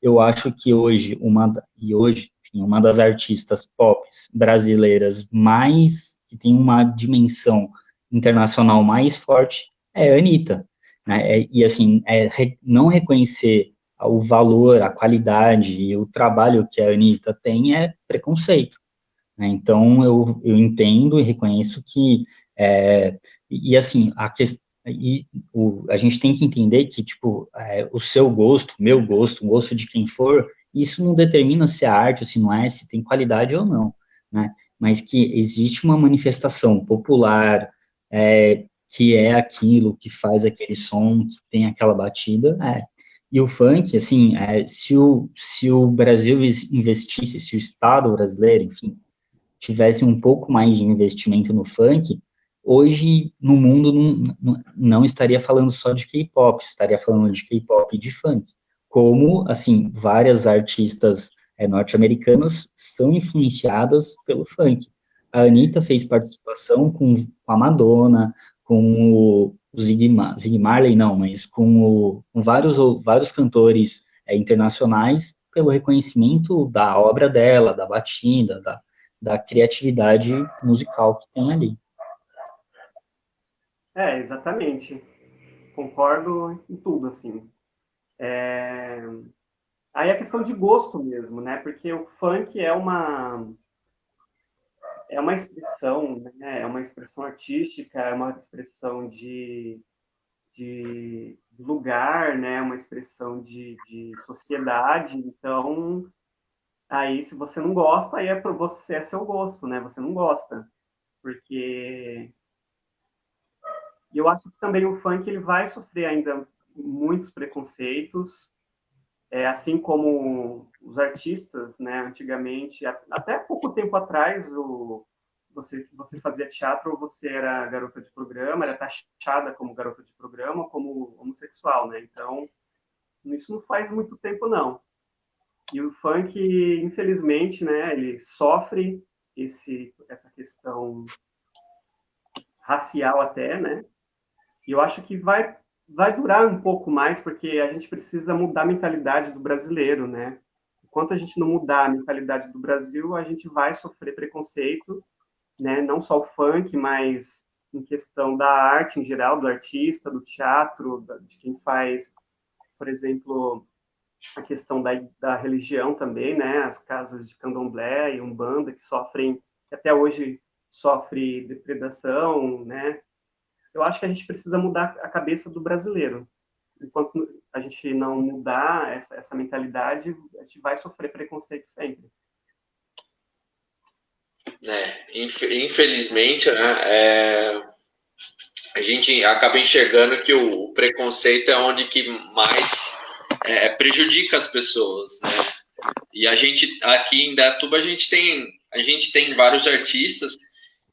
Eu acho que hoje, enfim, uma das artistas pop brasileiras que tem uma dimensão internacional mais forte é a Anitta, né? E assim, não reconhecer o valor, a qualidade e o trabalho que a Anitta tem é preconceito, né? Então, eu entendo e reconheço que, assim, a gente tem que entender que, tipo, o seu gosto, o meu gosto, o gosto de quem for, isso não determina se é arte ou se não é, se tem qualidade ou não, né? Mas que existe uma manifestação popular, que é aquilo, que faz aquele som, que tem aquela batida, E o funk, assim, se o Brasil investisse, se o Estado brasileiro, enfim, tivesse um pouco mais de investimento no funk, hoje no mundo não estaria falando só de K-pop, estaria falando de K-pop e de funk. Como, assim, várias artistas norte-americanas são influenciadas pelo funk. A Anitta fez participação com a Madonna, com o Ziggy Marley, não, mas com vários cantores internacionais pelo reconhecimento da obra dela, da batida, da criatividade musical que tem ali. Exatamente. Concordo em tudo, assim. Aí é questão de gosto mesmo, né? Porque o funk é uma expressão, né? É uma expressão artística, é uma expressão de lugar, né? Uma expressão de sociedade. Então, Aí, se você não gosta, aí é para você, é seu gosto, né? Você não gosta. Porque e eu acho que também o funk ele vai sofrer ainda muitos preconceitos, assim como os artistas, né? Antigamente, até pouco tempo atrás, você fazia teatro ou você era garota de programa, era taxada como garota de programa, como homossexual, né? Então, isso não faz muito tempo, não. E o funk, infelizmente, né, ele sofre essa questão racial até, né? E eu acho que vai durar um pouco mais, porque a gente precisa mudar a mentalidade do brasileiro, né? Enquanto a gente não mudar a mentalidade do Brasil, a gente vai sofrer preconceito, né? Não só o funk, mas em questão da arte em geral, do artista, do teatro, de quem faz, por exemplo, a questão da religião também, né? As casas de candomblé e umbanda que sofrem, que até hoje sofre depredação, né? Eu acho que a gente precisa mudar a cabeça do brasileiro. Enquanto a gente não mudar essa mentalidade, a gente vai sofrer preconceito sempre. Infelizmente, né, a gente acaba enxergando que o preconceito é onde que mais prejudica as pessoas, né? E a gente, aqui em Datuba, a gente tem vários artistas,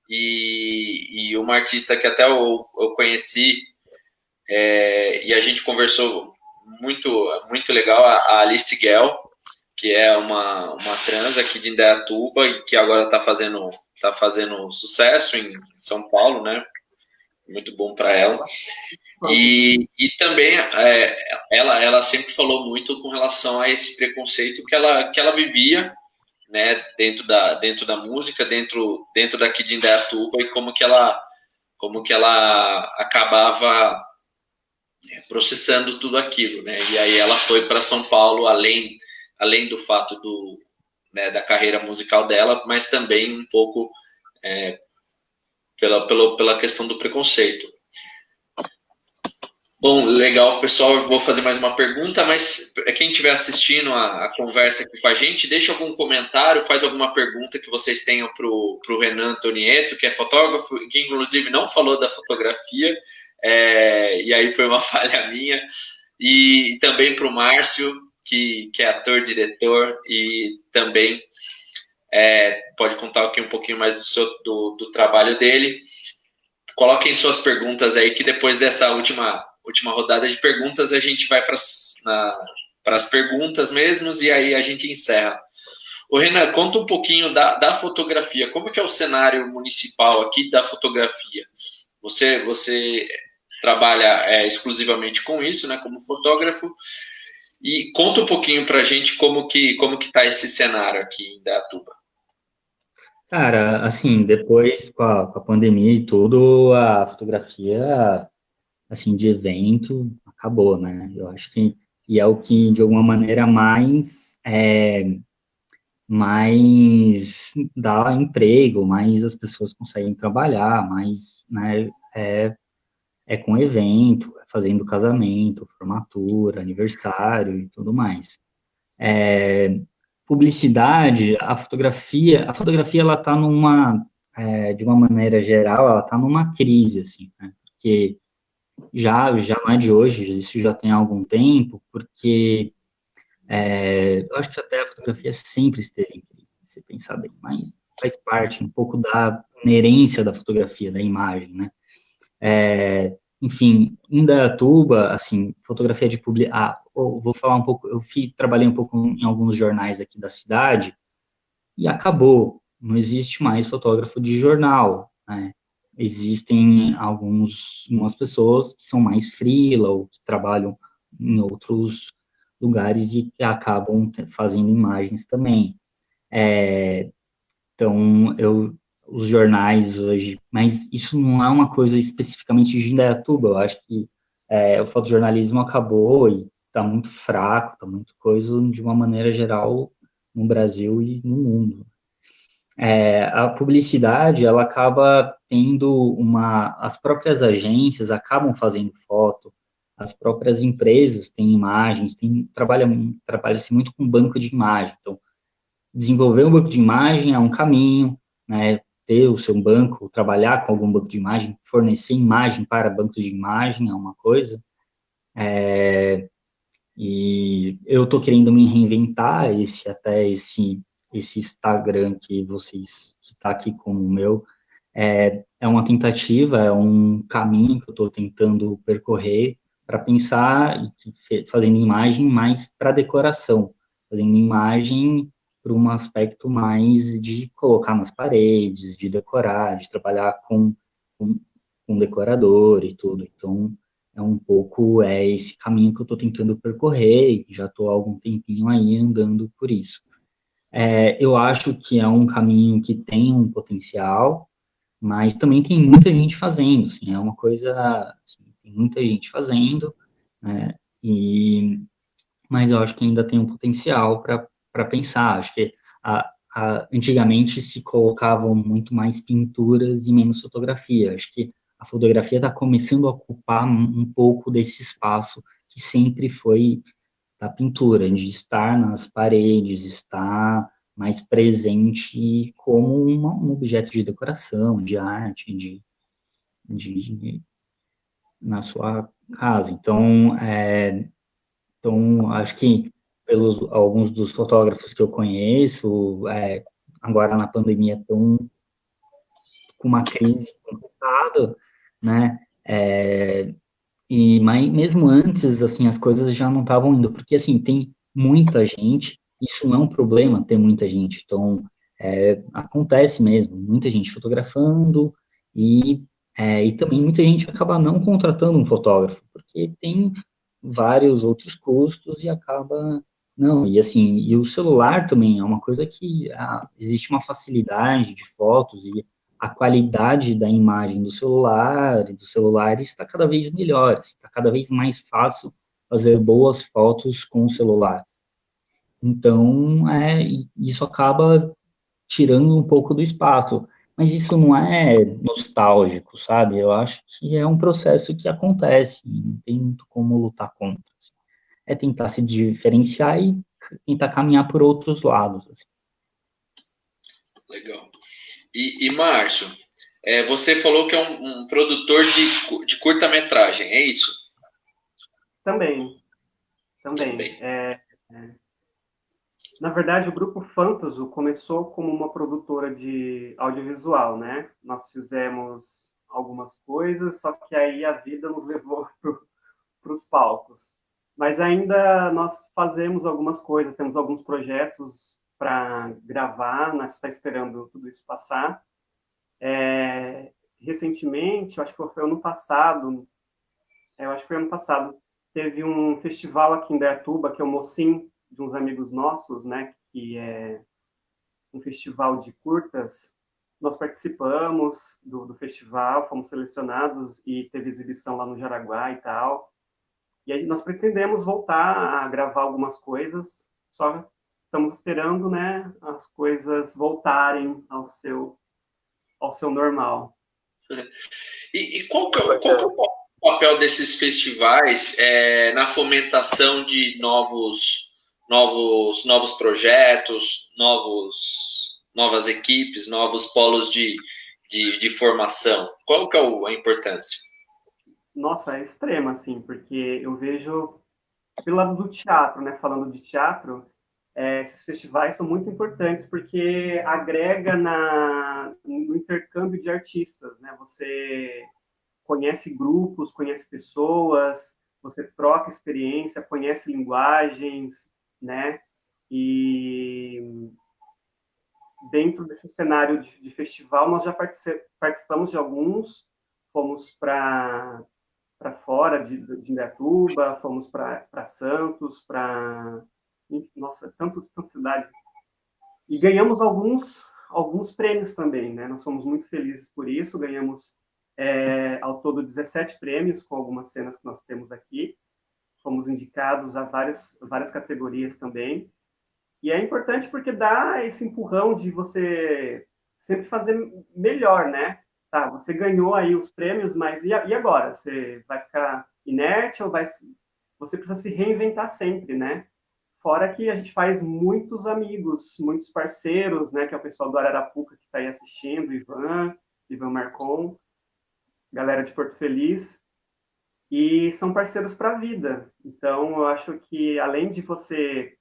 e uma artista que até eu conheci, e a gente conversou muito legal, a Alice Guel, que é uma trans aqui de Indaiatuba e que agora está fazendo sucesso em São Paulo, né? Muito bom para ela. E também ela sempre falou muito com relação a esse preconceito que ela vivia, né, dentro da música, dentro daqui de Indaiatuba, e como que ela acabava processando tudo aquilo, né? E aí ela foi para São Paulo, além do fato da carreira musical dela, mas também um pouco pela questão do preconceito. Bom, legal, pessoal. Eu vou fazer mais uma pergunta, mas quem estiver assistindo a conversa aqui com a gente, deixa algum comentário, faz alguma pergunta que vocês tenham para o Renan Antonieto, que é fotógrafo, que inclusive não falou da fotografia, e aí foi uma falha minha, e também para o Márcio, que é ator, diretor, e também pode contar aqui um pouquinho mais do trabalho dele. Coloquem suas perguntas aí, que depois dessa última rodada de perguntas, a gente vai para as perguntas mesmos, e aí a gente encerra. Ô, Renan, conta um pouquinho da fotografia. Como que é o cenário municipal aqui da fotografia? Você trabalha exclusivamente com isso, né, como fotógrafo, e conta um pouquinho para a gente como que está esse cenário aqui em Indaiatuba. Cara, assim, depois com a pandemia e tudo, a fotografia, assim, de evento acabou, né? Eu acho que e é o que de alguma maneira mais dá emprego, mais as pessoas conseguem trabalhar, mais, né, com evento, fazendo casamento, formatura, aniversário e tudo mais. Publicidade, a fotografia ela está de uma maneira geral, ela está numa crise, assim, né? Porque já não é de hoje, isso já tem algum tempo, porque eu acho que até a fotografia sempre esteve em crise, se pensar bem, mas faz parte um pouco da inerência da fotografia, da imagem, né? Enfim, em Indaiatuba, assim, fotografia de vou falar um pouco, trabalhei um pouco em alguns jornais aqui da cidade, e acabou, não existe mais fotógrafo de jornal, né? Existem algumas pessoas que são mais freela, ou que trabalham em outros lugares e que acabam fazendo imagens também. Então, os jornais hoje, mas isso não é uma coisa especificamente de Indaiatuba, eu acho que o fotojornalismo acabou e está muito fraco, está muito coisa de uma maneira geral no Brasil e no mundo. A publicidade, ela acaba tendo as próprias agências acabam fazendo foto, as próprias empresas têm imagens, trabalha-se muito com banco de imagem, então desenvolver um banco de imagem é um caminho, né? Ter o seu banco, trabalhar com algum banco de imagem, fornecer imagem para bancos de imagem é uma coisa. E eu estou querendo me reinventar, esse Instagram que vocês, que está aqui com o meu, é uma tentativa, é um caminho que eu estou tentando percorrer para pensar e fazendo imagem mais para decoração, fazendo imagem para um aspecto mais de colocar nas paredes, de decorar, de trabalhar com, com decorador e tudo. Então, é um pouco esse caminho que eu estou tentando percorrer, e já estou há algum tempinho aí andando por isso. Eu acho que é um caminho que tem um potencial, mas também tem muita gente fazendo, assim, é uma coisa, assim, tem muita gente fazendo, né, mas eu acho que ainda tem um potencial para pensar, acho que antigamente se colocavam muito mais pinturas e menos fotografia, acho que a fotografia está começando a ocupar um pouco desse espaço que sempre foi da pintura, de estar nas paredes, estar mais presente como um objeto de decoração, de arte, de na sua casa. Então, acho que pelos alguns dos fotógrafos que eu conheço, agora na pandemia estão com uma crise complicada, né? Mas mesmo antes, assim, as coisas já não estavam indo, porque, assim, tem muita gente, isso não é um problema ter muita gente, então, acontece mesmo, muita gente fotografando, e, e também muita gente acaba não contratando um fotógrafo, porque tem vários outros custos e acaba, não, e assim, e o celular também é uma coisa que existe uma facilidade de fotos, e a qualidade da imagem do celular e dos celulares está cada vez melhor, está cada vez mais fácil fazer boas fotos com o celular. Então, isso acaba tirando um pouco do espaço, mas isso não é nostálgico, sabe? Eu acho que é um processo que acontece, e não tem muito como lutar contra. Assim. É tentar se diferenciar e tentar caminhar por outros lados. Assim. Legal. E Márcio, você falou que é um produtor de curta-metragem, é isso? Também. Na verdade, o Grupo Fantaso começou como uma produtora de audiovisual, né? Nós fizemos algumas coisas, só que aí a vida nos levou para os palcos. Mas ainda nós fazemos algumas coisas, temos alguns projetos para gravar, nós está esperando tudo isso passar. Recentemente, acho que foi ano passado, teve um festival aqui em Indaiatuba, que é o Mocim, de uns amigos nossos, né, que é um festival de curtas. Nós participamos do festival, fomos selecionados e teve exibição lá no Jaraguá e tal. E aí nós pretendemos voltar a gravar algumas coisas, só estamos esperando, né, as coisas voltarem ao seu normal. E qual que é o papel desses festivais na fomentação de novos projetos, novas equipes, novos polos de formação? Qual que é a importância? Nossa, é extrema, assim, porque eu vejo pelo lado do teatro, né, falando de teatro, esses festivais são muito importantes porque agrega no intercâmbio de artistas, né? Você conhece grupos, conhece pessoas, você troca experiência, conhece linguagens, né? E dentro desse cenário de festival, nós já participamos de alguns, fomos para fora de Indaiatuba, fomos para Santos, nossa, tanta cidade. E ganhamos alguns prêmios também, né? Nós somos muito felizes por isso, ganhamos ao todo 17 prêmios com algumas cenas que nós temos aqui. Fomos indicados a várias categorias também. E é importante porque dá esse empurrão de você sempre fazer melhor, né? Tá, você ganhou aí os prêmios, mas e agora? Você vai ficar inerte ou você precisa se reinventar sempre, né? fora que a gente faz muitos amigos, muitos parceiros, né, que é o pessoal do Ararapuca que está aí assistindo, Ivan Marcon, galera de Porto Feliz, e são parceiros para a vida. Então, eu acho que, além de você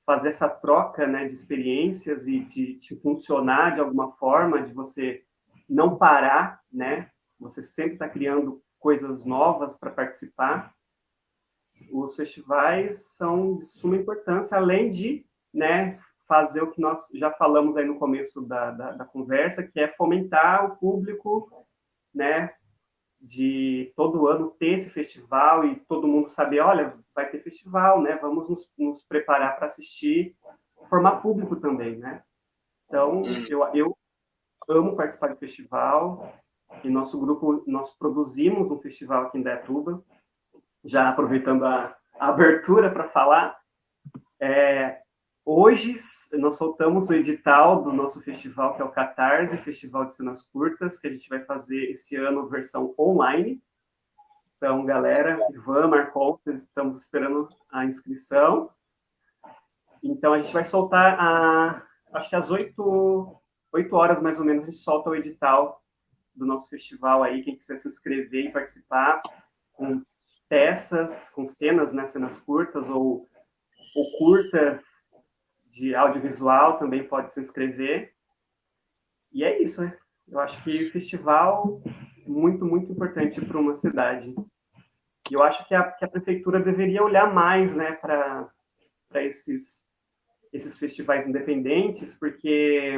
fazer essa troca, né, de experiências e de funcionar de alguma forma, de você não parar, né, você sempre está criando coisas novas para participar, os festivais são de suma importância, além de, né, fazer o que nós já falamos aí no começo da conversa, que é fomentar o público, né, de todo ano ter esse festival e todo mundo saber, olha, vai ter festival, né, vamos nos preparar para assistir, formar público também, né. Então, eu amo participar de festival, e nosso grupo, nós produzimos um festival aqui em Indaiatuba, já aproveitando a abertura para falar, hoje nós soltamos o edital do nosso festival, que é o Catarse, Festival de Cenas Curtas, que a gente vai fazer esse ano versão online. Então, galera, Ivan, Marcon, estamos esperando a inscrição. Então, a gente vai soltar, acho que às 8 horas, mais ou menos, a gente solta o edital do nosso festival aí, quem quiser se inscrever e participar, com peças, com cenas, né, cenas curtas, ou curta de audiovisual, também pode se inscrever. E é isso, né? Eu acho que festival é muito, muito importante para uma cidade. E eu acho que a prefeitura deveria olhar mais, né, para esses festivais independentes, porque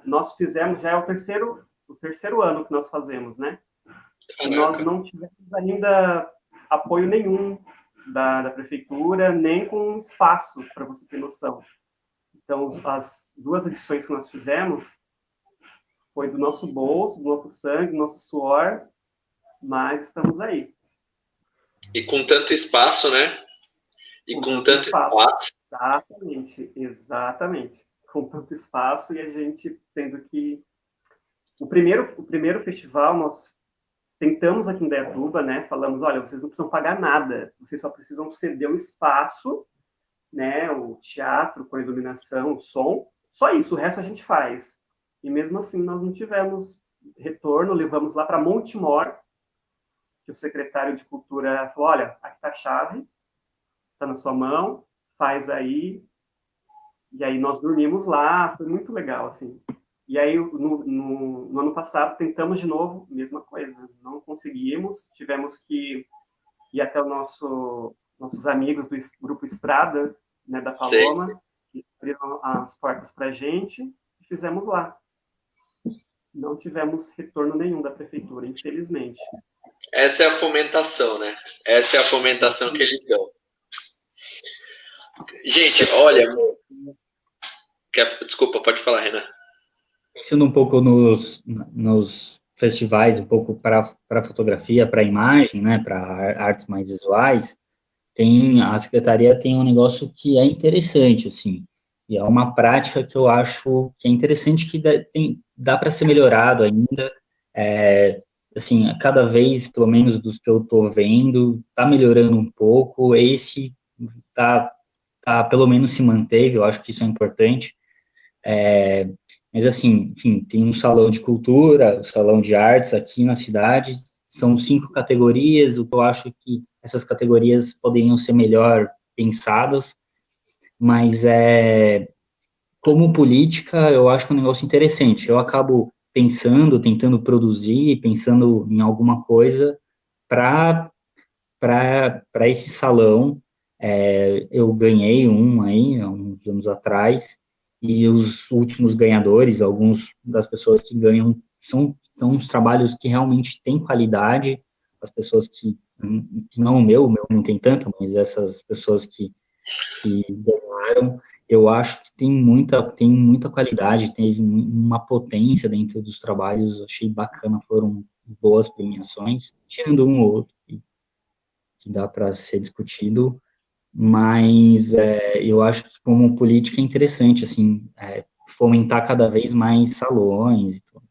nós fizemos, já é o terceiro ano que nós fazemos, né? E nós não tivemos ainda apoio nenhum da prefeitura, nem com espaço, para você ter noção. Então, as 2 edições que nós fizemos foi do nosso bolso, do nosso sangue, do nosso suor, mas estamos aí. E com tanto espaço, né? E com tanto espaço. Exatamente. Com tanto espaço e a gente tendo que... O primeiro festival, nós tentamos aqui em Indaiatuba, né? Falamos, olha, vocês não precisam pagar nada, vocês só precisam ceder o espaço, né? O teatro com a iluminação, o som, só isso, o resto a gente faz. E mesmo assim nós não tivemos retorno, levamos lá para Montemor, que o secretário de Cultura falou, olha, aqui está a chave, está na sua mão, faz aí. E aí nós dormimos lá, foi muito legal, assim. E aí, no ano passado, tentamos de novo, mesma coisa, não conseguimos, tivemos que ir até nossos amigos do Grupo Estrada, né, da Paloma, que abriram as portas para a gente, e fizemos lá. Não tivemos retorno nenhum da prefeitura, infelizmente. Essa é a fomentação, né? Essa é a fomentação que eles dão. Gente, olha... Desculpa, pode falar, Renan. Pensando um pouco nos festivais, um pouco para fotografia, para imagem, né, para artes mais visuais, a secretaria tem um negócio que é interessante, assim, e é uma prática que eu acho que é interessante, que dá para ser melhorado ainda, assim, cada vez, pelo menos dos que eu estou vendo, está melhorando um pouco, esse pelo menos se manteve, eu acho que isso é importante, mas assim, enfim, tem um salão de cultura, um salão de artes aqui na cidade, são 5 categorias, o que eu acho que essas categorias poderiam ser melhor pensadas, mas como política, eu acho que é um negócio interessante, eu acabo pensando, tentando produzir, pensando em alguma coisa para esse salão, eu ganhei um aí, há uns anos atrás, e os últimos ganhadores, alguns das pessoas que ganham, são uns trabalhos que realmente têm qualidade, as pessoas que, não o meu não tem tanto, mas essas pessoas que ganharam, eu acho que tem muita qualidade, teve uma potência dentro dos trabalhos, achei bacana, foram boas premiações, tirando um ou outro que dá para ser discutido, mas eu acho que como política é interessante, assim, fomentar cada vez mais salões e tudo.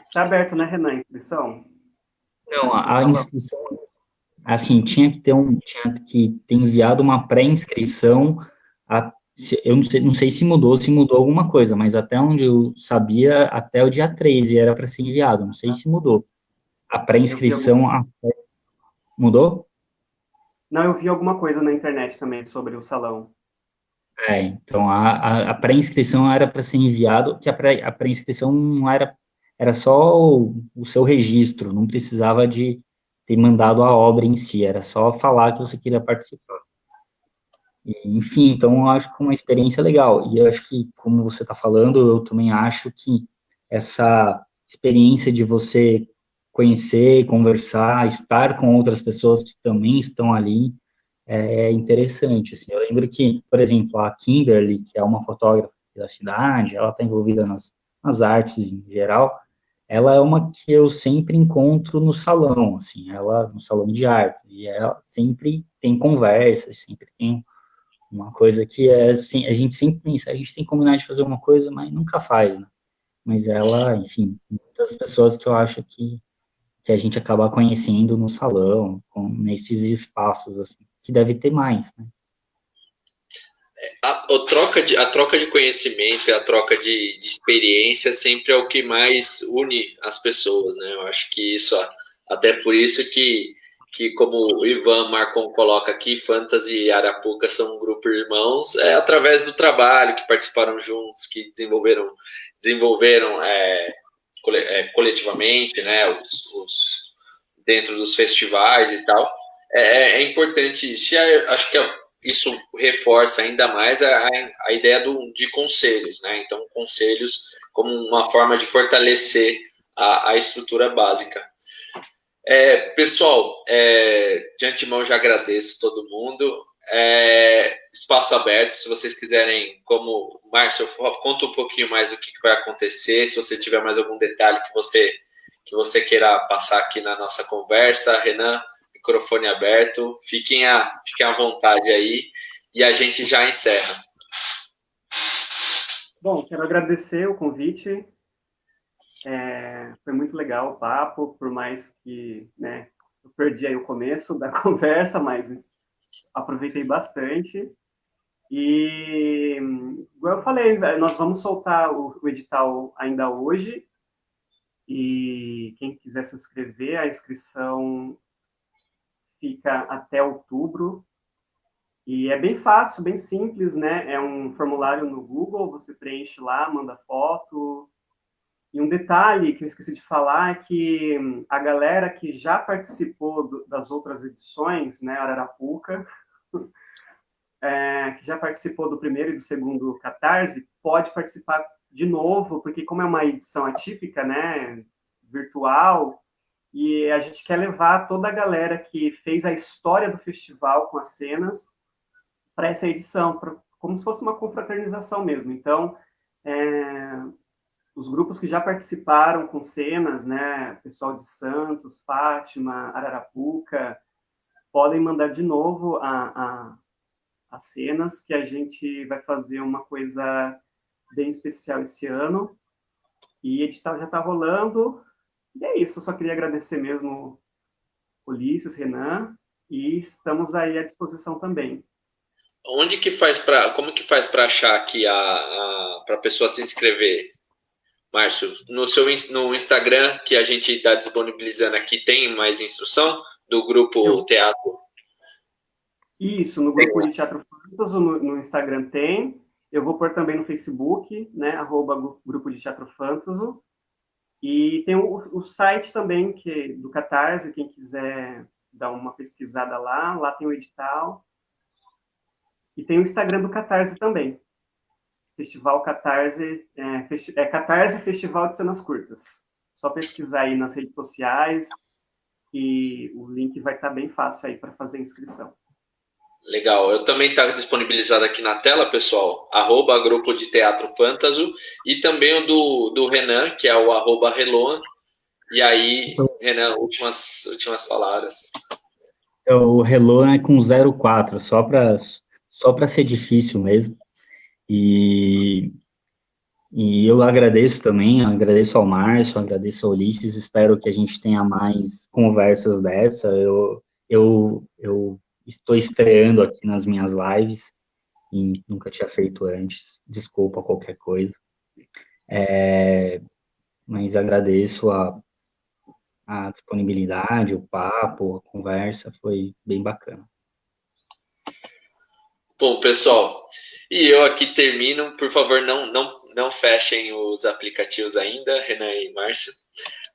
Está aberto, né, Renan, a inscrição? Não, a assim, tinha que ter enviado uma pré-inscrição, eu não sei se mudou alguma coisa, mas até onde eu sabia, até o dia 13 era para ser enviado, não sei se mudou. A pré-inscrição mudou? Não, eu vi alguma coisa na internet também sobre o salão. Então a pré-inscrição era para ser enviado, que a pré-inscrição não era só o seu registro, não precisava de ter mandado a obra em si, era só falar que você queria participar. Enfim, então eu acho que é uma experiência legal. E eu acho que, como você está falando, eu também acho que essa experiência de você conhecer, conversar, estar com outras pessoas que também estão ali, é interessante. Assim. Eu lembro que, por exemplo, a Kimberly, que é uma fotógrafa da cidade, ela está envolvida nas artes em geral, ela é uma que eu sempre encontro no salão, assim, ela no salão de arte, e ela sempre tem conversas, sempre tem uma coisa que é assim, a gente sempre pensa, a gente tem que combinar de fazer uma coisa, mas nunca faz, né? Mas ela, enfim, muitas pessoas que eu acho que a gente acaba conhecendo no salão, nesses espaços, assim, que deve ter mais, né? A troca de conhecimento e a troca de experiência sempre é o que mais une as pessoas, né? Eu acho que isso, até por isso que como o Ivan Marcon coloca aqui, Fantasy e Arapuca são um grupo irmãos, através do trabalho, que participaram juntos, que desenvolveram coletivamente, né? Dentro dos festivais e tal. É importante isso. Acho que isso reforça ainda mais a ideia de conselhos, né? Então, conselhos como uma forma de fortalecer a estrutura básica. Pessoal, de antemão já agradeço todo mundo. Espaço aberto, se vocês quiserem, como Márcio, conta um pouquinho mais do que vai acontecer, se você tiver mais algum detalhe que você queira passar aqui na nossa conversa. Renan, microfone aberto, fiquem à vontade aí e a gente já encerra. Bom, quero agradecer o convite. Foi muito legal o papo, por mais que, né, eu perdi aí o começo da conversa, mas aproveitei bastante. E, igual eu falei, nós vamos soltar o edital ainda hoje. E quem quiser se inscrever, a inscrição fica até outubro. E é bem fácil, bem simples, né? É um formulário no Google, você preenche lá, manda foto. E um detalhe que eu esqueci de falar é que a galera que já participou das outras edições, né, Ararapuca, que já participou do primeiro e do segundo Catarse, pode participar de novo, porque como é uma edição atípica, né, virtual, e a gente quer levar toda a galera que fez a história do festival com as cenas para essa edição, como se fosse uma confraternização mesmo. Então, os grupos que já participaram com cenas, né, pessoal de Santos, Fátima, Ararapuca, podem mandar de novo as cenas, que a gente vai fazer uma coisa bem especial esse ano. E edital já está rolando. E é isso, eu só queria agradecer mesmo Ulisses, Renan, e estamos aí à disposição também. Como que faz para achar aqui para a pessoa se inscrever, Márcio? No Instagram, que a gente está disponibilizando aqui, tem mais instrução do grupo Teatro? Isso, no grupo de Teatro Fantaso, no Instagram tem. Eu vou pôr também no Facebook, né, @grupo de Teatro Fantaso. E tem o site também, do Catarse, quem quiser dar uma pesquisada lá tem o edital. E tem o Instagram do Catarse também. Festival Catarse, Catarse Festival de Cenas Curtas. Só pesquisar aí nas redes sociais e o link vai estar bem fácil aí para fazer a inscrição. Legal, eu também está disponibilizado aqui na tela, pessoal, @grupo de Teatro Fantaso, e também o do Renan, que é o @Reloan. E aí, Renan, últimas palavras. Então, o Reloan é com 04, só para ser difícil mesmo. E eu agradeço também, agradeço ao Márcio, agradeço ao Ulisses, espero que a gente tenha mais conversas dessa. Eu eu estou estreando aqui nas minhas lives, e nunca tinha feito antes, desculpa qualquer coisa. Mas agradeço a disponibilidade, o papo, a conversa, foi bem bacana. Bom, pessoal, e eu aqui termino. Por favor, não fechem os aplicativos ainda, Renan e Márcio.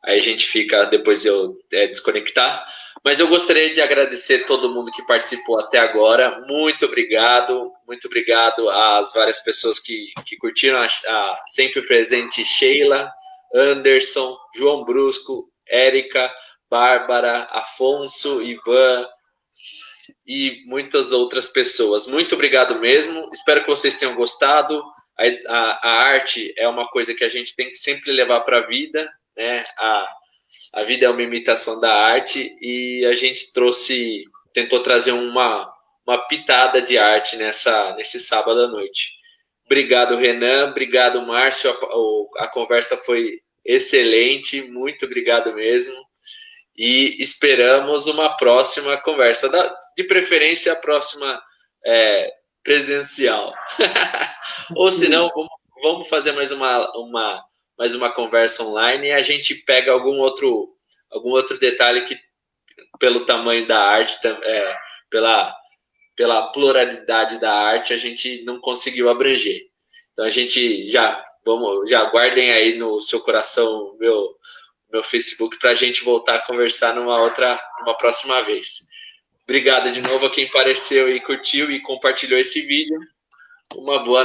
Aí a gente fica, depois eu desconectar. Mas eu gostaria de agradecer todo mundo que participou até agora. Muito obrigado às várias pessoas que curtiram, a sempre presente Sheila, Anderson, João Brusco, Érica, Bárbara, Afonso, Ivan e muitas outras pessoas. Muito obrigado mesmo. Espero que vocês tenham gostado. A arte é uma coisa que a gente tem que sempre levar para a vida, né? A vida é uma imitação da arte e a gente tentou trazer uma pitada de arte nesse sábado à noite. Obrigado, Renan. Obrigado, Márcio. A conversa foi excelente. Muito obrigado mesmo. E esperamos uma próxima conversa, de preferência a próxima presencial. Ou se não, vamos fazer mais uma conversa online e a gente pega algum outro detalhe que, pelo tamanho da arte, pela pluralidade da arte, a gente não conseguiu abranger. Então a gente já guardem aí no seu coração meu Facebook para a gente voltar a conversar numa próxima vez. Obrigado de novo a quem apareceu e curtiu e compartilhou esse vídeo. Uma boa noite.